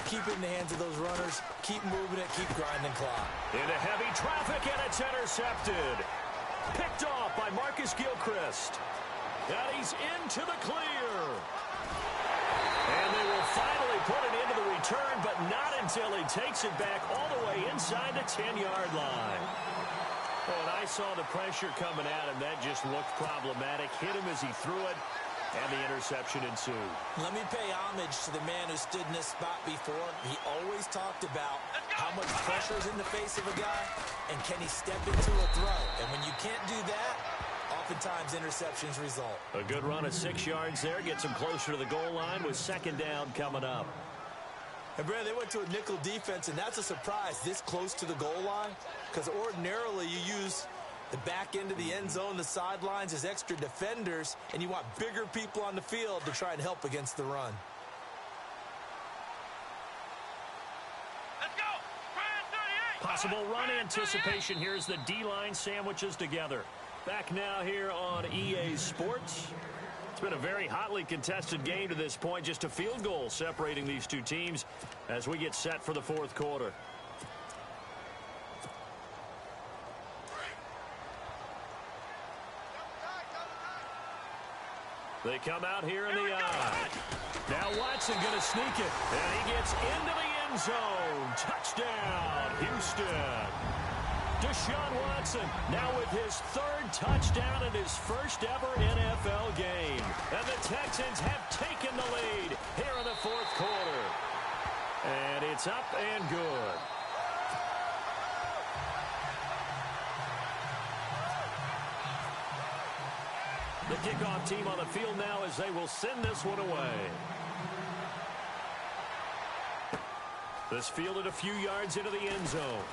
keep it in the hands of those runners, keep moving it, keep grinding clock. Into heavy traffic, and it's intercepted. Picked off by Marcus Gilchrist. And he's into the clear. And they will finally put it into the return, but not until he takes it back all the way inside the 10-yard line. Oh, and I saw the pressure coming at him. That just looked problematic. Hit him as he threw it. And the interception ensued. Let me pay homage to the man who stood in this spot before. He always talked about how much pressure is in the face of a guy, and can he step into a throw. And when you can't do that, oftentimes interceptions result. A good run of 6 yards there. Gets him closer to the goal line with second down coming up. And, Brad, they went to a nickel defense, and that's a surprise this close to the goal line, because ordinarily you use the back end of the end zone, the sidelines as extra defenders, and you want bigger people on the field to try and help against the run. Let's go. Ryan 38. Possible run anticipation. Here's the D-line sandwiches together. Back now here on EA Sports. It's been a very hotly contested game to this point. Just a field goal separating these two teams as we get set for the fourth quarter. They come out here in the eye. Now Watson going to sneak it. And he gets into the end zone. Touchdown, Houston. Deshaun Watson now with his third touchdown in his first ever NFL game. And the Texans have taken the lead here in the fourth quarter. And it's up and good. The kickoff team on the field now as they will send this one away. This fielded a few yards into the end zone.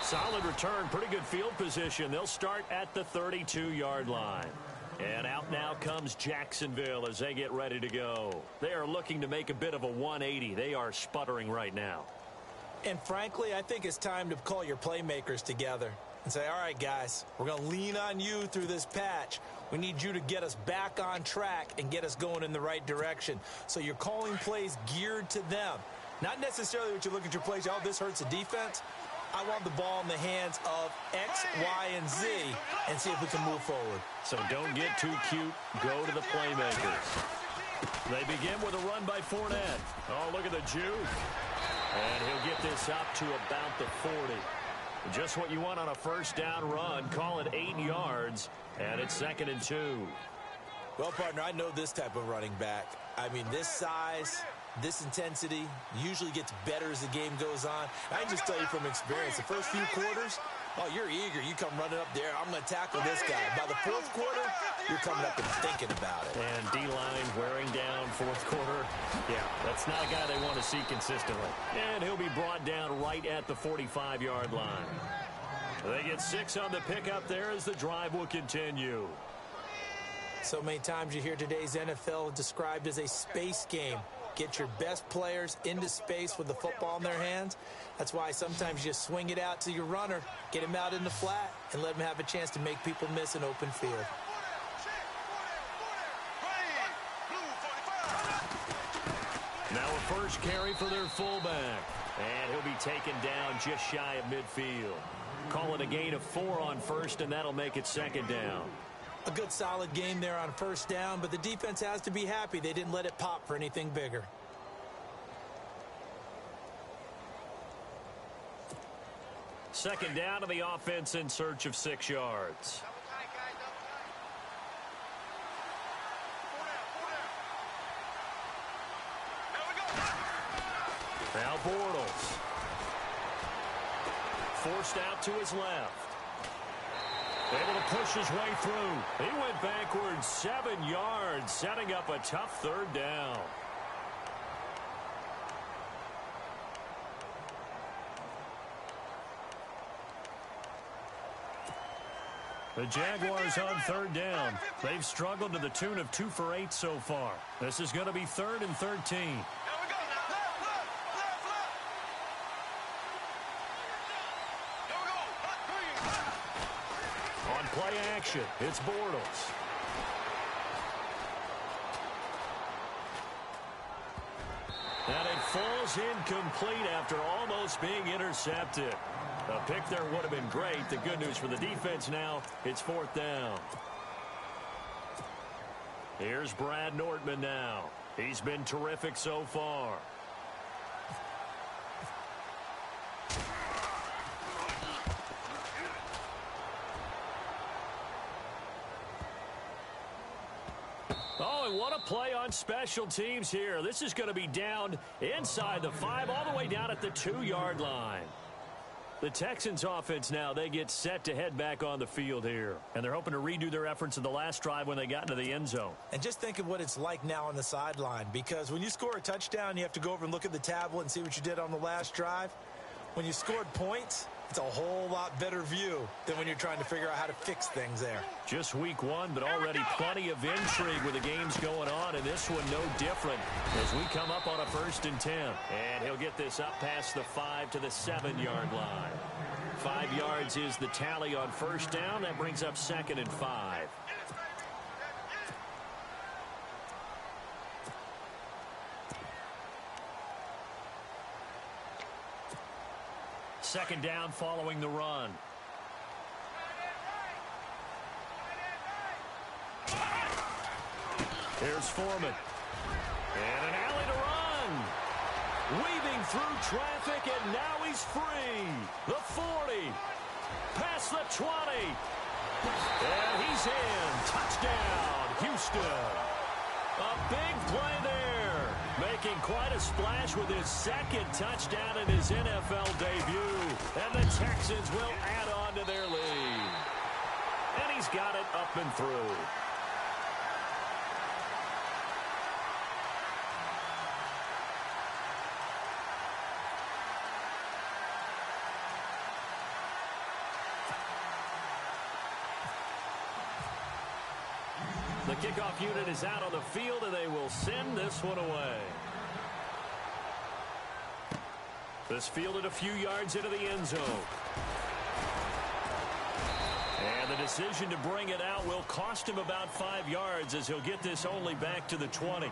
Solid return, pretty good field position. They'll start at the 32-yard line. And out now comes Jacksonville as they get ready to go. They are looking to make a bit of a 180. They are sputtering right now. And frankly, I think it's time to call your playmakers together and say, all right, guys, we're going to lean on you through this patch. We need you to get us back on track and get us going in the right direction. So you're calling plays geared to them. Not necessarily what you look at your plays, oh, this hurts the defense. I want the ball in the hands of X, Y, and Z and see if we can move forward. So don't get too cute. Go to the playmakers. They begin with a run by Fournette. Oh, look at the juke. And he'll get this up to about the 40. Just what you want on a first down run. Call it 8 yards, and it's 2nd and 2. Well, partner, I know this type of running back. I mean, this size, this intensity usually gets better as the game goes on. I can just tell you from experience, the first few quarters, oh, you're eager. You come running up there. I'm going to tackle this guy. By the fourth quarter, you're coming up and thinking about it. And D-line wearing down fourth quarter. Yeah, that's not a guy they want to see consistently. And he'll be brought down right at the 45-yard line. They get 6 on the pickup there as the drive will continue. So many times you hear today's NFL described as a space game. Get your best players into space with the football in their hands. That's why sometimes you swing it out to your runner, get him out in the flat, and let him have a chance to make people miss an open field. Now a first carry for their fullback. And he'll be taken down just shy of midfield. Call it a gain of 4 on first, and that'll make it 2nd down. A good solid game there on first down, but the defense has to be happy they didn't let it pop for anything bigger. Second down to the offense in search of 6 yards. Now Bortles. Forced out to his left. Able to push his way through. He went backwards 7 yards, setting up a tough third down. The Jaguars on third down. They've struggled to the tune of 2 for 8 so far. This is going to be 3rd and 13. On play action, it's Bortles. And it falls incomplete after almost being intercepted. A pick there would have been great. The good news for the defense now, it's 4th down. Here's Brad Nortman now. He's been terrific so far. Oh, and what a play on special teams here. This is going to be down inside the 5, all the way down at the 2-yard line. The Texans offense now, they get set to head back on the field here. And they're hoping to redo their efforts in the last drive when they got into the end zone. And just think of what it's like now on the sideline, because when you score a touchdown, you have to go over and look at the tablet and see what you did on the last drive. When you scored points, it's a whole lot better view than when you're trying to figure out how to fix things there. Just week 1, but already plenty of intrigue with the games going on, and this one no different as we come up on a 1st and 10. And he'll get this up past the 5 to the 7-yard line. 5 yards is the tally on 1st down. That brings up 2nd and 5. Second down following the run. Here's Foreman. And an alley to run. Weaving through traffic, and now he's free. The 40. Past the 20. And he's in. Touchdown, Houston. A big play there. Making quite a splash with his 2nd touchdown in his NFL debut. And the Texans will add on to their lead. And he's got it up and through. The kickoff unit is out on the field, and they will send this one away. This fielded a few yards into the end zone. And the decision to bring it out will cost him about 5 yards as he'll get this only back to the 20.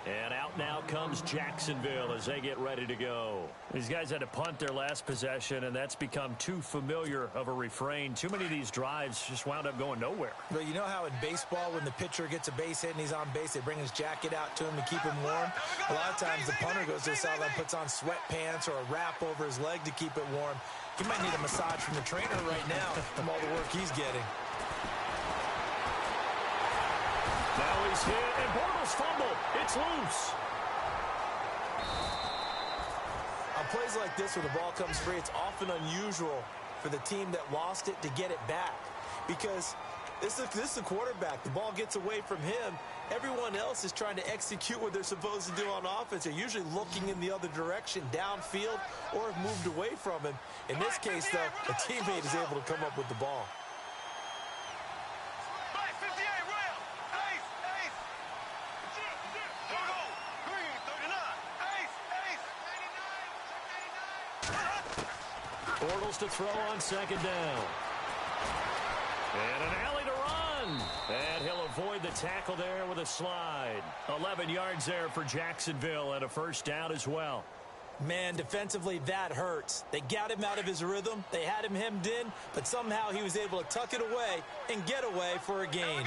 And out now comes Jacksonville as they get ready to go. These guys had to punt their last possession, and that's become too familiar of a refrain. Too many of these drives just wound up going nowhere. Well, you know how in baseball when the pitcher gets a base hit and he's on base, they bring his jacket out to him to keep him warm? A lot of times the punter goes to the sideline, puts on sweatpants or a wrap over his leg to keep it warm. He might need a massage from the trainer right now from all the work he's getting. Now he's hit, and Bortles fumbled. It's loose. On plays like this where the ball comes free, it's often unusual for the team that lost it to get it back. Because this is the quarterback. The ball gets away from him. Everyone else is trying to execute what they're supposed to do on offense. They're usually looking in the other direction, downfield, or have moved away from him. In this case, though, a teammate is able to come up with the ball. Bortles to throw on 2nd down. And an alley to run. And he'll avoid the tackle there with a slide. 11 yards there for Jacksonville and a 1st down as well. Man, defensively, that hurts. They got him out of his rhythm. They had him hemmed in, but somehow he was able to tuck it away and get away for a gain.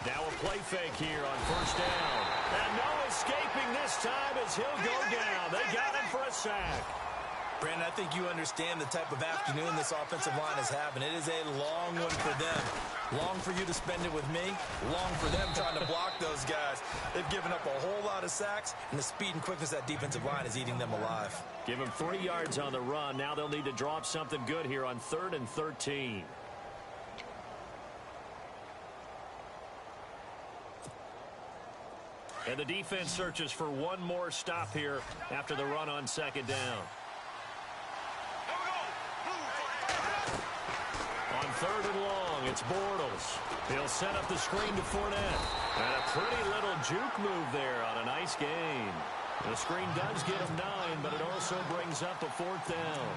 Now a play fake here on 1st down. And no escaping this time as he'll go down. They got him for a sack. Brandon, I think you understand the type of afternoon this offensive line is having. It is a long one for them. Long for you to spend it with me. Long for them trying to block those guys. They've given up a whole lot of sacks, and the speed and quickness of that defensive line is eating them alive. Give them 3 yards on the run. Now they'll need to drop something good here on 3rd and 13. And the defense searches for one more stop here after the run on 2nd down. On third and long. It's Bortles. He'll set up the screen to Fournette. And a pretty little juke move there on a nice gain. The screen does get him 9, but it also brings up a 4th down.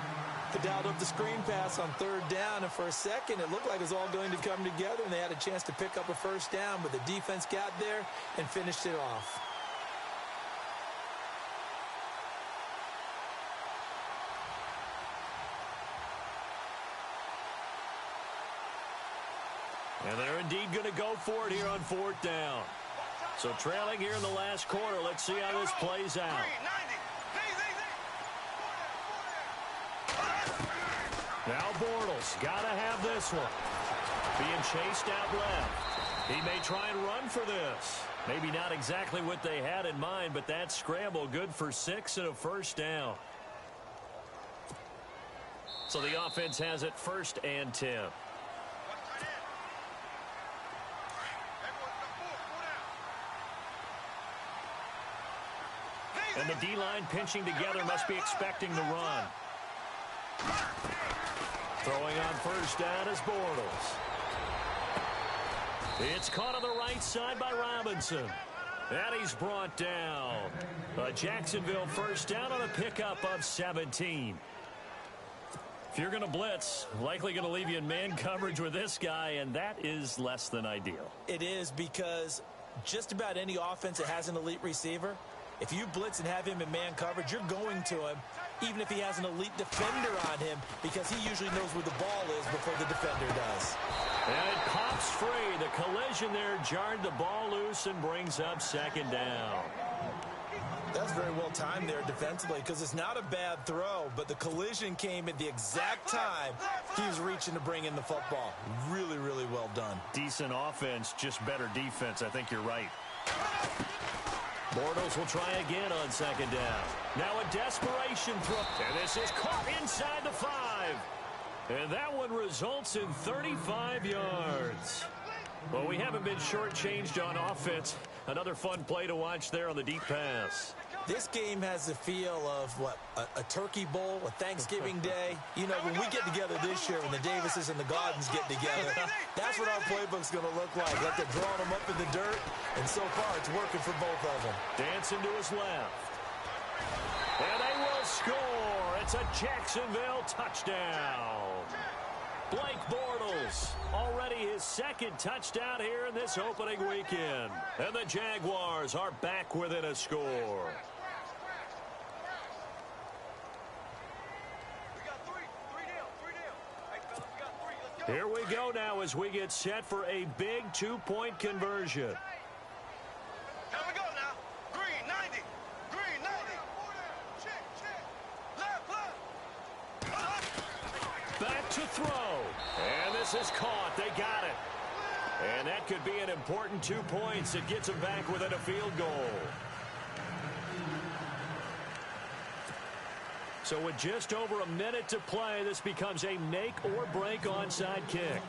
They dialed up the screen pass on 3rd down, and for a second it looked like it was all going to come together, and they had a chance to pick up a 1st down, but the defense got there and finished it off. And they're indeed going to go for it here on 4th down. So trailing here in the last quarter, let's see how this plays out. Now Bortles, got to have this one. Being chased out left. He may try and run for this. Maybe not exactly what they had in mind, but that scramble good for 6 and a 1st down. So the offense has it 1st and 10. And the D-line pinching together must be expecting the run. Throwing on 1st down is Bortles. It's caught on the right side by Robinson. And he's brought down. A Jacksonville 1st down on a pickup of 17. If you're going to blitz, likely going to leave you in man coverage with this guy, and that is less than ideal. It is, because just about any offense that has an elite receiver, if you blitz and have him in man coverage, you're going to him, even if he has an elite defender on him, because he usually knows where the ball is before the defender does. And it pops free. The collision there jarred the ball loose and brings up 2nd down. That's very well timed there defensively, because it's not a bad throw, but the collision came at the exact time he was reaching to bring in the football. Really, really well done. Decent offense, just better defense. I think you're right. Bortles will try again on 2nd down. Now a desperation throw. And this is caught inside the 5. And that one results in 35 yards. Well, we haven't been shortchanged on offense. Another fun play to watch there on the deep pass. This game has the feel of, what, a turkey bowl, a Thanksgiving day. You know, when we get together this year, when the Davises and the Gardens get together, that's what our playbook's going to look like. Like they're drawing them up in the dirt, and so far it's working for both of them. Dancing to his left. And they will score. It's a Jacksonville touchdown. Blake Bortles, already his 2nd touchdown here in this opening weekend. And the Jaguars are back within a score. Here we go now as we get set for a big 2-point conversion. Here we go now. Green 90. Green 90. Check. Left. Back to throw. And this is caught. They got it. And that could be an important 2 points. It gets them back within a field goal. So with just over a minute to play, this becomes a make or break onside kick.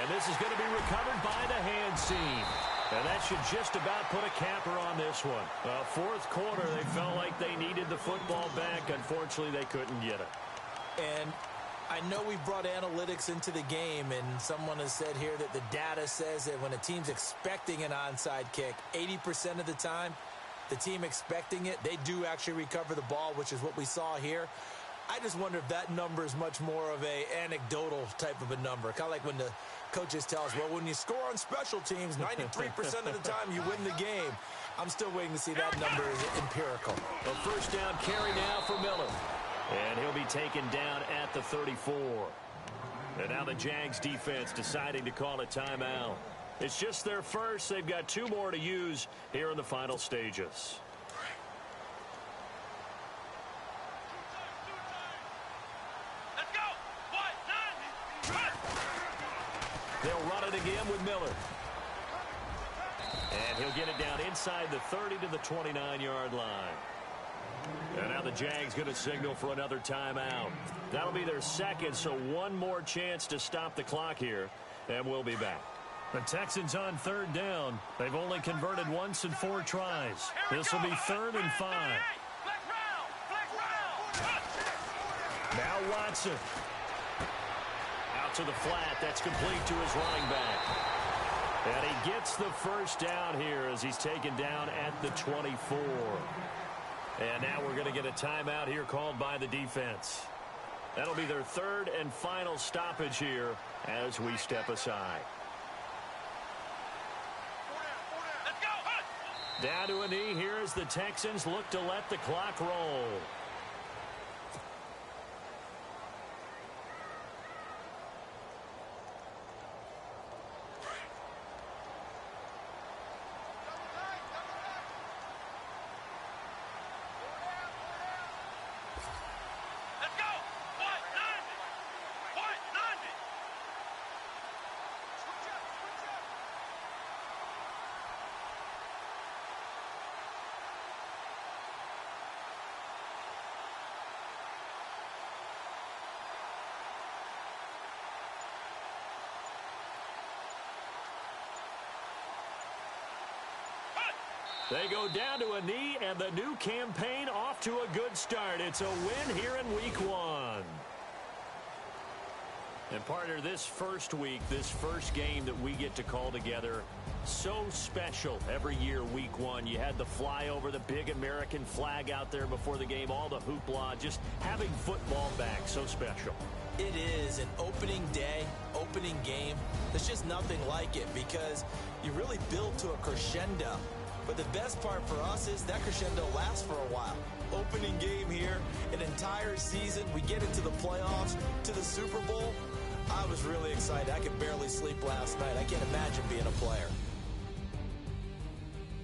And this is going to be recovered by the hand seam. And that should just about put a capper on this one. 4th quarter, they felt like they needed the football back. Unfortunately, they couldn't get it. And I know we've brought analytics into the game, and someone has said here that the data says that when a team's expecting an onside kick, 80% of the time, the team expecting it, they do actually recover the ball, which is what we saw here. I just wonder if that number is much more of a anecdotal type of a number. Kind of like when the coaches tell us, well, when you score on special teams, 93% of the time you win the game. I'm still waiting to see that number is empirical. A 1st down carry now for Miller. And he'll be taken down at the 34. And now the Jags defense deciding to call a timeout. It's just their first. They've got 2 more to use here in the final stages. Let's go. They'll run it again with Miller. And he'll get it down inside the 30 to the 29-yard line. And now the Jags going to signal for another timeout. That'll be their 2nd, so 1 more chance to stop the clock here, and we'll be back. The Texans on 3rd down. They've only converted once in 4 tries. This will be 3rd and 5. Watson. Out to the flat. That's complete to his running back. And he gets the first down here as he's taken down at the 24. And now we're going to get a timeout here called by the defense. That'll be their third and final stoppage here as we step aside. Down to a knee here as the Texans look to let the clock roll. They go down to a knee, and the new campaign off to a good start. It's a win here in Week 1. And, partner, this first week, this first game that we get to call together, so special every year, Week 1. You had the flyover, the big American flag out there before the game, all the hoopla, just having football back, so special. It is an opening day, opening game. There's just nothing like it because you really build to a crescendo. But the best part for us is that crescendo lasts for a while. Opening game here, an entire season. We get into the playoffs, to the Super Bowl. I was really excited. I could barely sleep last night. I can't imagine being a player.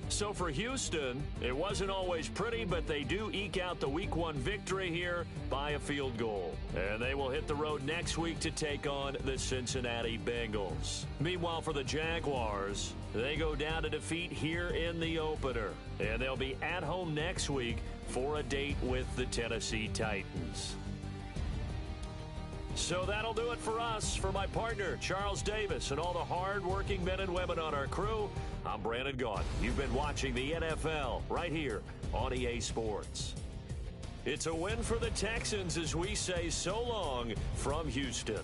So for Houston, it wasn't always pretty, but they do eke out the Week 1 victory here by a field goal. And they will hit the road next week to take on the Cincinnati Bengals. Meanwhile, for the Jaguars, they go down to defeat here in the opener. And they'll be at home next week for a date with the Tennessee Titans. So that'll do it for us. For my partner, Charles Davis, and all the hard-working men and women on our crew, I'm Brandon Gaudin. You've been watching the NFL right here on EA Sports. It's a win for the Texans as we say so long from Houston.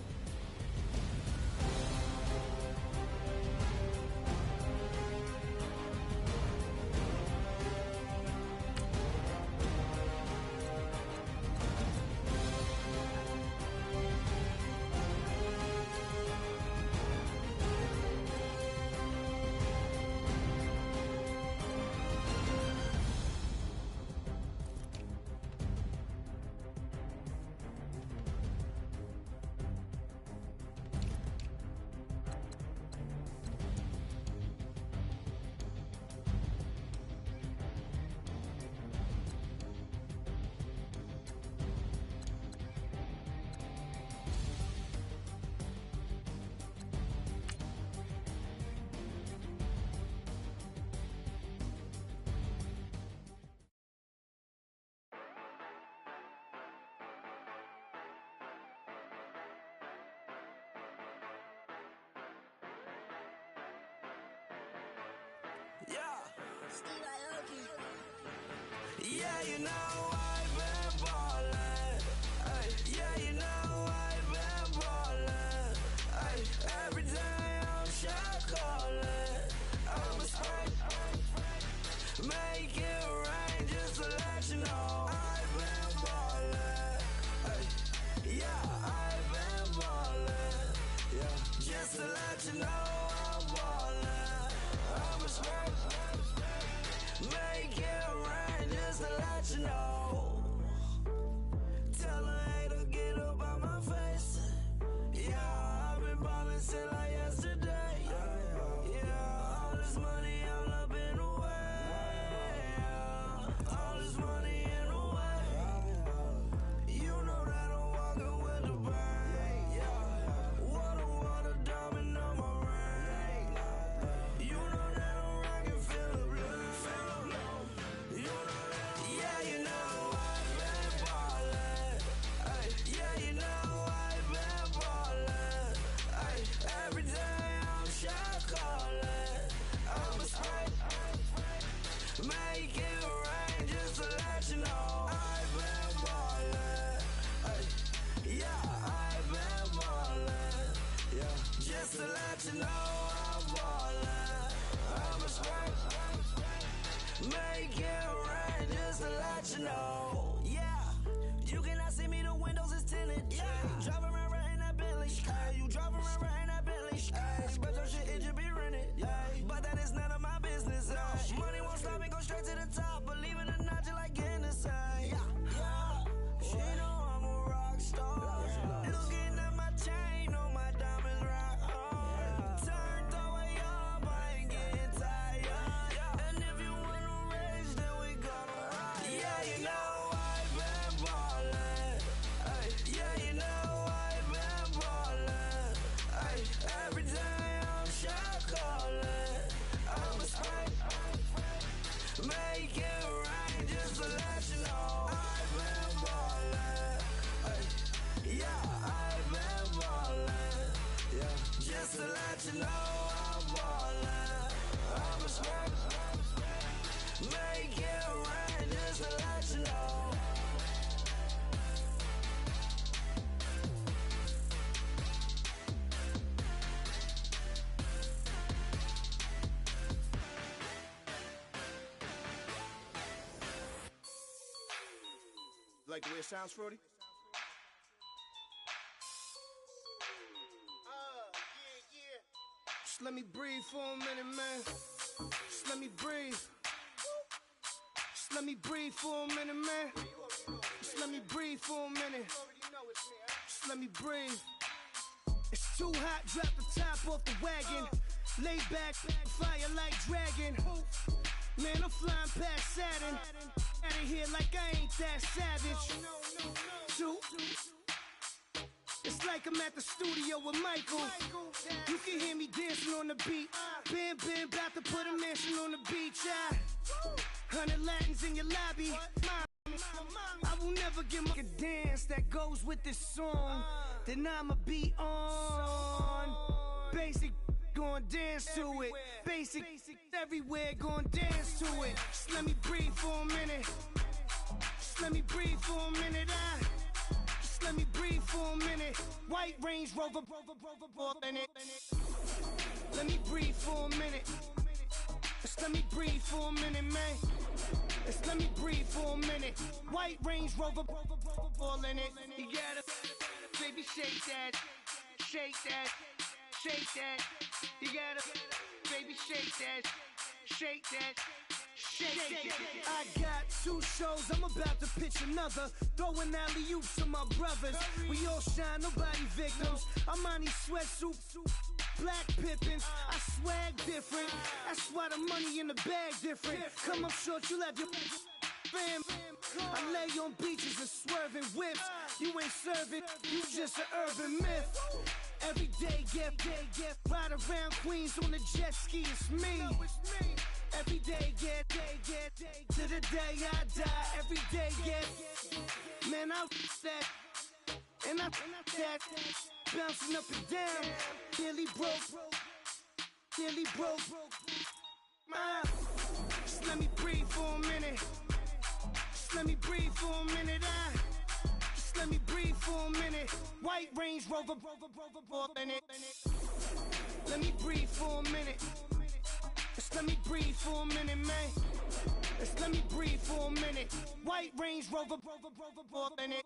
Yeah, you know I've been ballin'. Ay, yeah, you know I've been ballin'. Ay, every day I'm shot callin'. I'm a spring, make it rain just to let you know I've been ballin'. Ay, yeah, I've been ballin'. Yeah, just to let you know I'm ballin'. I'm a spring, make it rain just to let you know. Tell a hater get up out my face. Yeah, I've been ballin' since like yesterday. Yeah, all this money all up in the way. All this money in the way. You know that I'm walking with the bank. Water, diamond on my ring. You know that I'm rockin' feel the blue. You know that, yeah, you know I've been ballin'. Ay, yeah, you know I've been ballin'. Ay, Just to let you know I'm ballin'. I'm a strike. Make it rain just to let you know. Yeah. You cannot see me, the windows is tinted. Yeah. Driving around right in that Bentley. Ay, you driving around right in that Bentley. Ay, but your shit, it just be rented. Ay, but that is none of my business. Ay. Money won't stop me, go straight to the top. Believe it or not, you like getting the same. Yeah. Yeah. She know I'm a rock star. Looking at my chain, on my diamonds rock hard. Turned all the way up, I ain't getting tired. And if you wanna race, then we gonna ride. Yeah, you know I've been ballin'. Ay, yeah, you know I've been ballin'. Ay, every day I'm shot callin'. I'm a strike. Make it rain just to let you know I've been ballin'. Ay, yeah, I've been ballin'. Yeah, just to let you know I'm ballin'. I'm a strike. Make it rain just to let you know. Like the way it sounds, Frody? Just let me breathe for a minute, man. Just let me breathe. Just let me breathe for a minute, man. Just let me breathe for a minute. Just let me breathe. It's too hot, drop the top off the wagon. Lay back, fire like dragon. Man, I'm flying past Saturn. Out of here like I ain't that savage. Two. It's like I'm at the studio with Michael. You can hear me dancing on the beat. Bam, bam, about to put a mansion on the beach. 100 Latins in your lobby. I will never give a dance that goes with this song. Then I'ma be on. Basic, gon' dance to it. Basic, everywhere, gon' dance to it. Just let me breathe for a minute. Just let me breathe for a minute. Just let me breathe for a minute. White Range Rover, in it. Let me breathe for a minute. Just let me breathe for a minute, man. Just let me breathe for a minute. White Range Rover, in it. You gotta, baby, shake that, shake that, shake that. You gotta, baby, shake that, shake that. Shake it. I got 2 shows, I'm about to pitch another. Throwing alley-oops to my brothers. We all shine, nobody victims. I'm on these sweatsuits, black pippins. I swag different. That's why the money in the bag different. Come up short, you have your fam. I lay on beaches and swerving whips. You ain't serving, you just an urban myth. Every day, get ride around Queens on the jet ski. It's me. Every day, get to the day I die. Every day, get man, I that and I that bouncing up and down. Nearly broke. Just let me breathe for a minute. Just let me breathe for a minute. Just let me breathe for a minute. White Range Rover, in it. Let me breathe for a minute. Just let me breathe for a minute, man. Just let me breathe for a minute. White Range Rover, in it.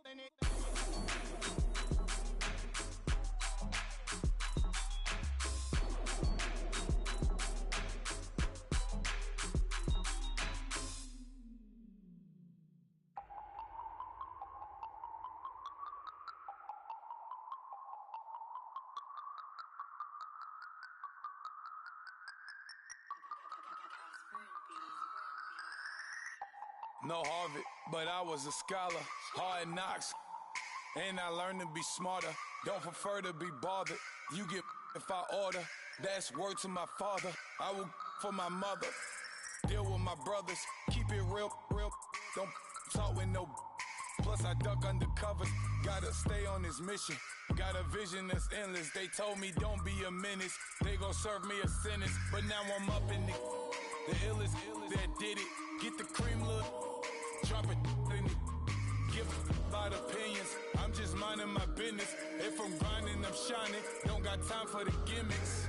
No Harvard, but I was a scholar. Hard knocks, and I learned to be smarter. Don't prefer to be bothered. You get if I order. That's word to my father. I will for my mother. Deal with my brothers. Keep it real. Don't talk with no. Plus I duck undercover. Gotta stay on this mission. Got a vision that's endless. They told me don't be a menace. They gon' serve me a sentence. But now I'm up in the illest that did it. Get the cream look. Drop it in it. Give a lot of opinions. I'm just minding in my business. If I'm grinding, I'm shining. Don't got time for the gimmicks.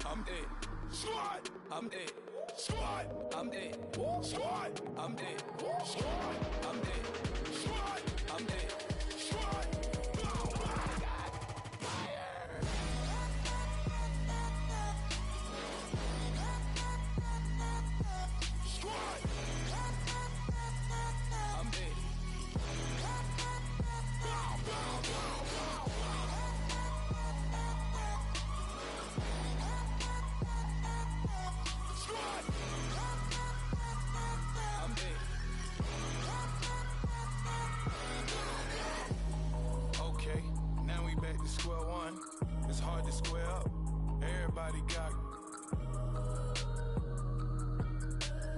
I'm it. Squad. I'm it. Squad. I'm it. Squad. I'm it. Squad. I'm it. Squad. I'm it. Squad. Square one, it's hard to square up. Everybody got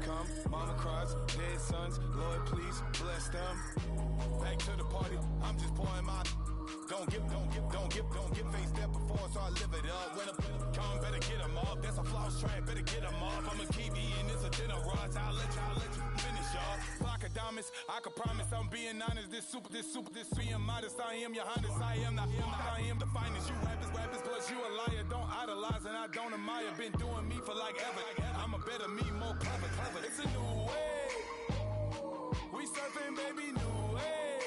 come, mama cries, dead sons, Lord please bless them. Back to the party, I'm just pouring my. Don't get face step before, so I live it up. When a come, better get them up. That's a floss track, better get them up. I'ma keep eating, it's a dinner rush. I'll let you finish up. Block of diamonds, I can promise I'm being honest. This being modest. I am your highness, I am the finest. You rappers, plus you a liar. Don't idolize and I don't admire. Been doing me for like ever. I'm a better me, more clever. It's a new way. We surfing, baby, new age.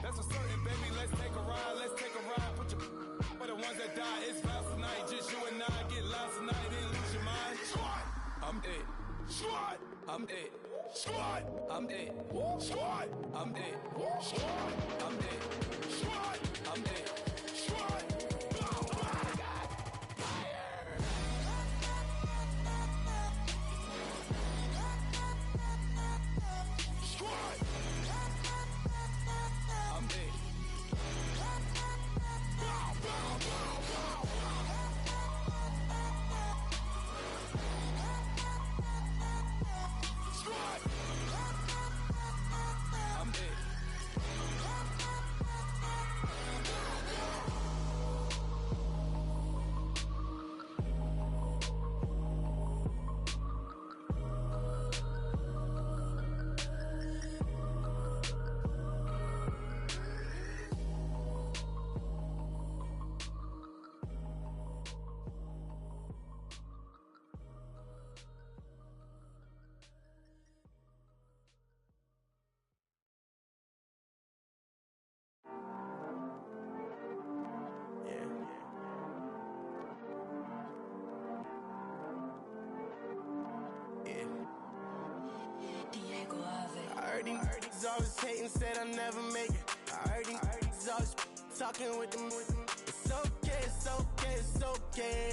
That's a certain, baby. Let's take a ride. Put your for the ones that die. It's vows tonight. Just you and I get lost tonight and lose your mind. Squad, I'm it. Squad, I'm it. Squad, I'm it. Squad, I'm it. Squad, I'm it. Squad, I'm it. Squad. He's always hating, said I'll never make it. I heard he's always talking with them. It's okay, it's okay, it's okay.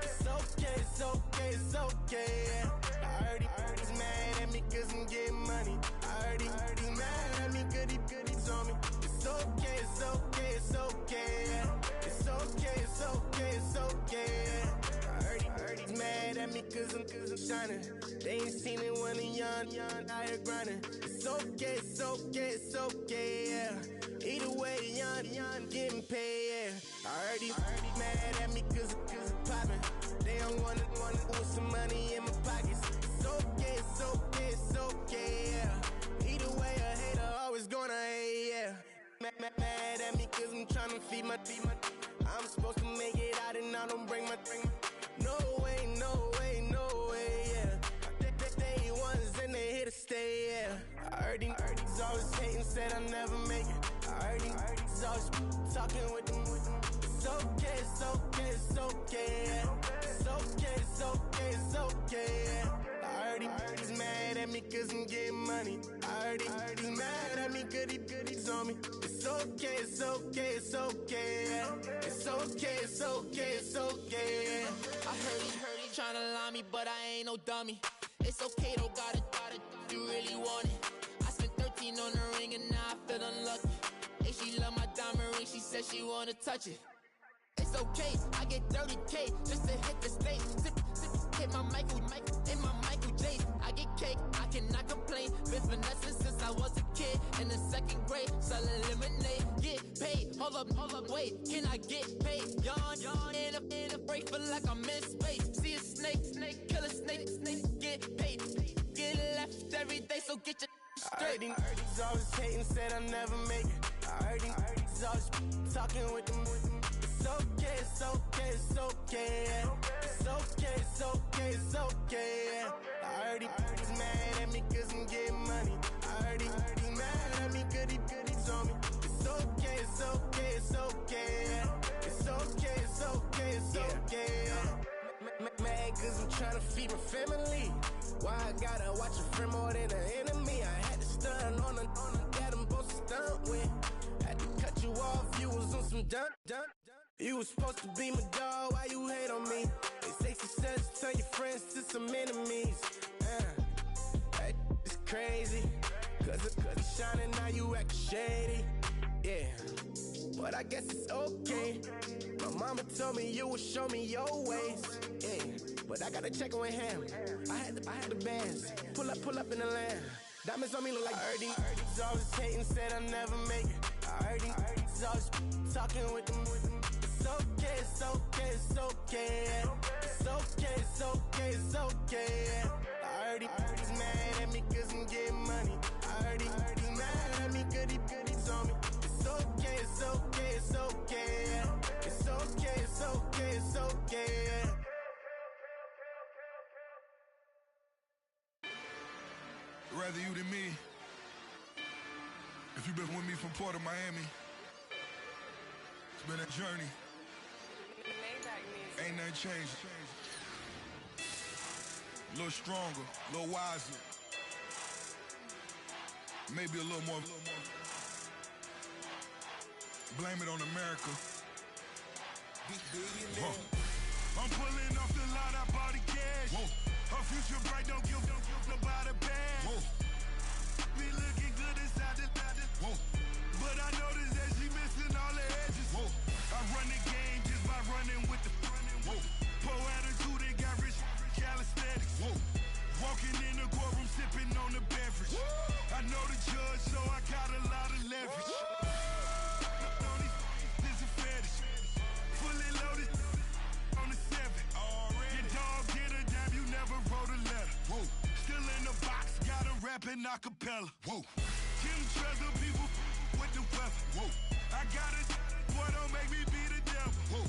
It's okay, it's okay, it's okay. I heard he's mad at me cause I'm getting money. I heard he's mad at me cause he's on me. It's okay, it's okay, it's okay. It's okay, it's okay, it's okay. I heard he's mad at me cause I'm shining. They ain't seen it when I'm young, out here grinding. It's okay, it's okay, it's okay, yeah. Either way, young, getting paid, yeah. I heard he's mad at me cause I'm poppin'. They don't wanna put some money in my pockets. It's okay, it's okay, it's okay, yeah. Either way, a hater always gonna hate, yeah. Mad at me cause I'm tryna feed my I'm supposed to make it out and I don't bring my no way, no way, no way, yeah. Day ones and they here to stay, yeah. I heard he's always hating, said I'll never make it. I heard he's always talking with them. It's okay, it's okay, it's okay, yeah. It's okay, it's okay, it's okay, yeah. I heard he's mad at me cause I'm getting money. I heard he's mad at me cause he's on me. It's okay, it's okay, it's okay, yeah. It's okay, it's okay, it's okay, yeah. I heard he tryna lie me, but I ain't no dummy. It's okay, though, got it, you really want it. I spent 13 on the ring and now I feel unlucky. Hey, she love my diamond ring, she said she wanna touch it. It's okay, I get 30K just to hit the stage. Hit my Michael, in my Michael J. I get cake, I cannot complain. Been finessing since I was a kid. In the second grade, selling lemonade. Get paid, hold up, wait, can I get paid? Yawn, in a break, feel like I'm in space. See a snake, kill a snake, get paid. Get left every day, so get your straight. I heard he's always hating, said I'll never make it. I I heard these always talking with them. It's okay, it's okay, it's okay. It's okay, it's okay, it's okay. I heard he's mad at me 'cause I'm getting money. I heard he's mad at me 'cause he's on me. It's okay, it's okay, it's okay. It's okay, it's okay, it's okay. Mad 'cause I'm trying to feed my family. Why I gotta watch a friend more than an enemy? I had to stun on the that I'm supposed to stunt with. Had to cut you off, you was on some dun. You was supposed to be my dog, why you hate on me? They say success turn your friends to some enemies. That is crazy. 'Cause it's shining, now you act shady. Yeah, but I guess it's okay. My mama told me you would show me your ways. Yeah, but I gotta check with him. I had the bands. Pull up in the land. Diamonds on me look like Ernie. He's always hating, said I'll never make it. I heard he's always talking with them. It's okay, it's okay, it's okay. It's okay, it's okay, it's okay. I heard he's mad at me 'cause I'm getting money. I heard he's mad at me 'cause he's on me. It's okay, it's okay, it's okay. It's okay, it's okay, it's okay. Rather you than me. If you've been with me from Port of Miami, it's been a journey. Ain't nothing changed. A little stronger, a little wiser. Maybe a little more. Blame it on America. I'm pulling off the lot, I bought the cash. Whoa. Her future bright, don't give nobody bad. Whoa. Be looking good inside the whoa. But I noticed that she missing all the edges. Whoa. I run the game just by running with the whoa. Poor attitude, they got rich calisthenics. Whoa. Walking in the courtroom, sipping on the beverage. Woo. I know the judge, so I got a lot of leverage. This a fetish. Fully loaded on the 7. Your dog did a damn, you never wrote a letter. Whoa. Still in the box, got a rapping acapella. Whoa. Kim Treasure, people with the weapon. Whoa. I got it, boy, don't make me be the devil. Whoa.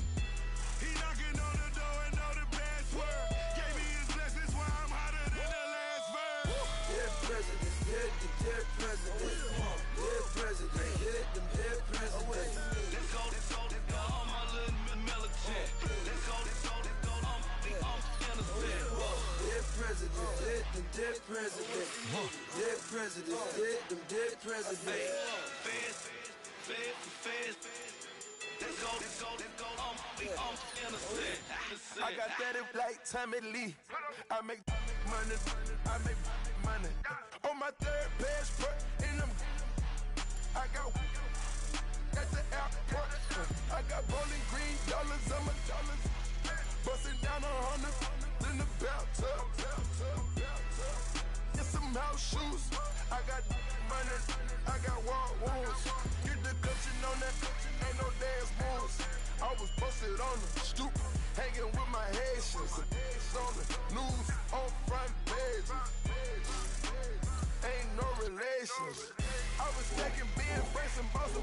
He knocking on the door and know the password. Gave me his blessings while I'm hotter than the last verse. Dead president, dead president. Dead president, dead president. Let's go, all my little militant. Let's go, I'm innocent. Dead president, dead president. Dead president, dead president. Fast. Let's go, I'm innocent. I got that like Tommy Lee. I make money. On my third passport, in them, I got the airport. I got bowling green dollars on my dollars. Busting down 100 in the bathtub. Get some house shoes. I got money. I got wall wounds. Get the coaching on that. Ain't no dance moves. I was posted on the stoop, hanging with my Haitians. On the news, on front pages. Ain't no relations. I was stacking being Branson, Boston.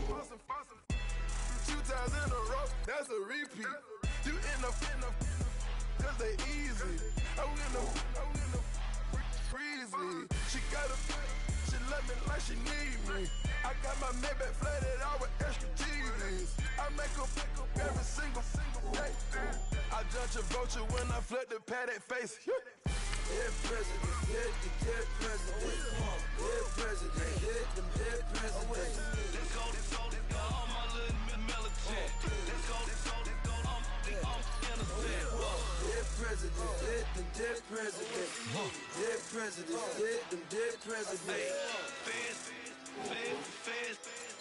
2 times in a row, that's a repeat. You end up, cause they easy. I'm in the freezy. She love me like she need me. I got my Maybach flooded out with extra cheese. I make up every single day. I judge a vulture when I flip the Paddock face. Dead president, dead president. Dead president, dead president. Let's go, all my little militant. Let's go, I'm innocent. Dead president, dead president. Dead president, dead president. Fast.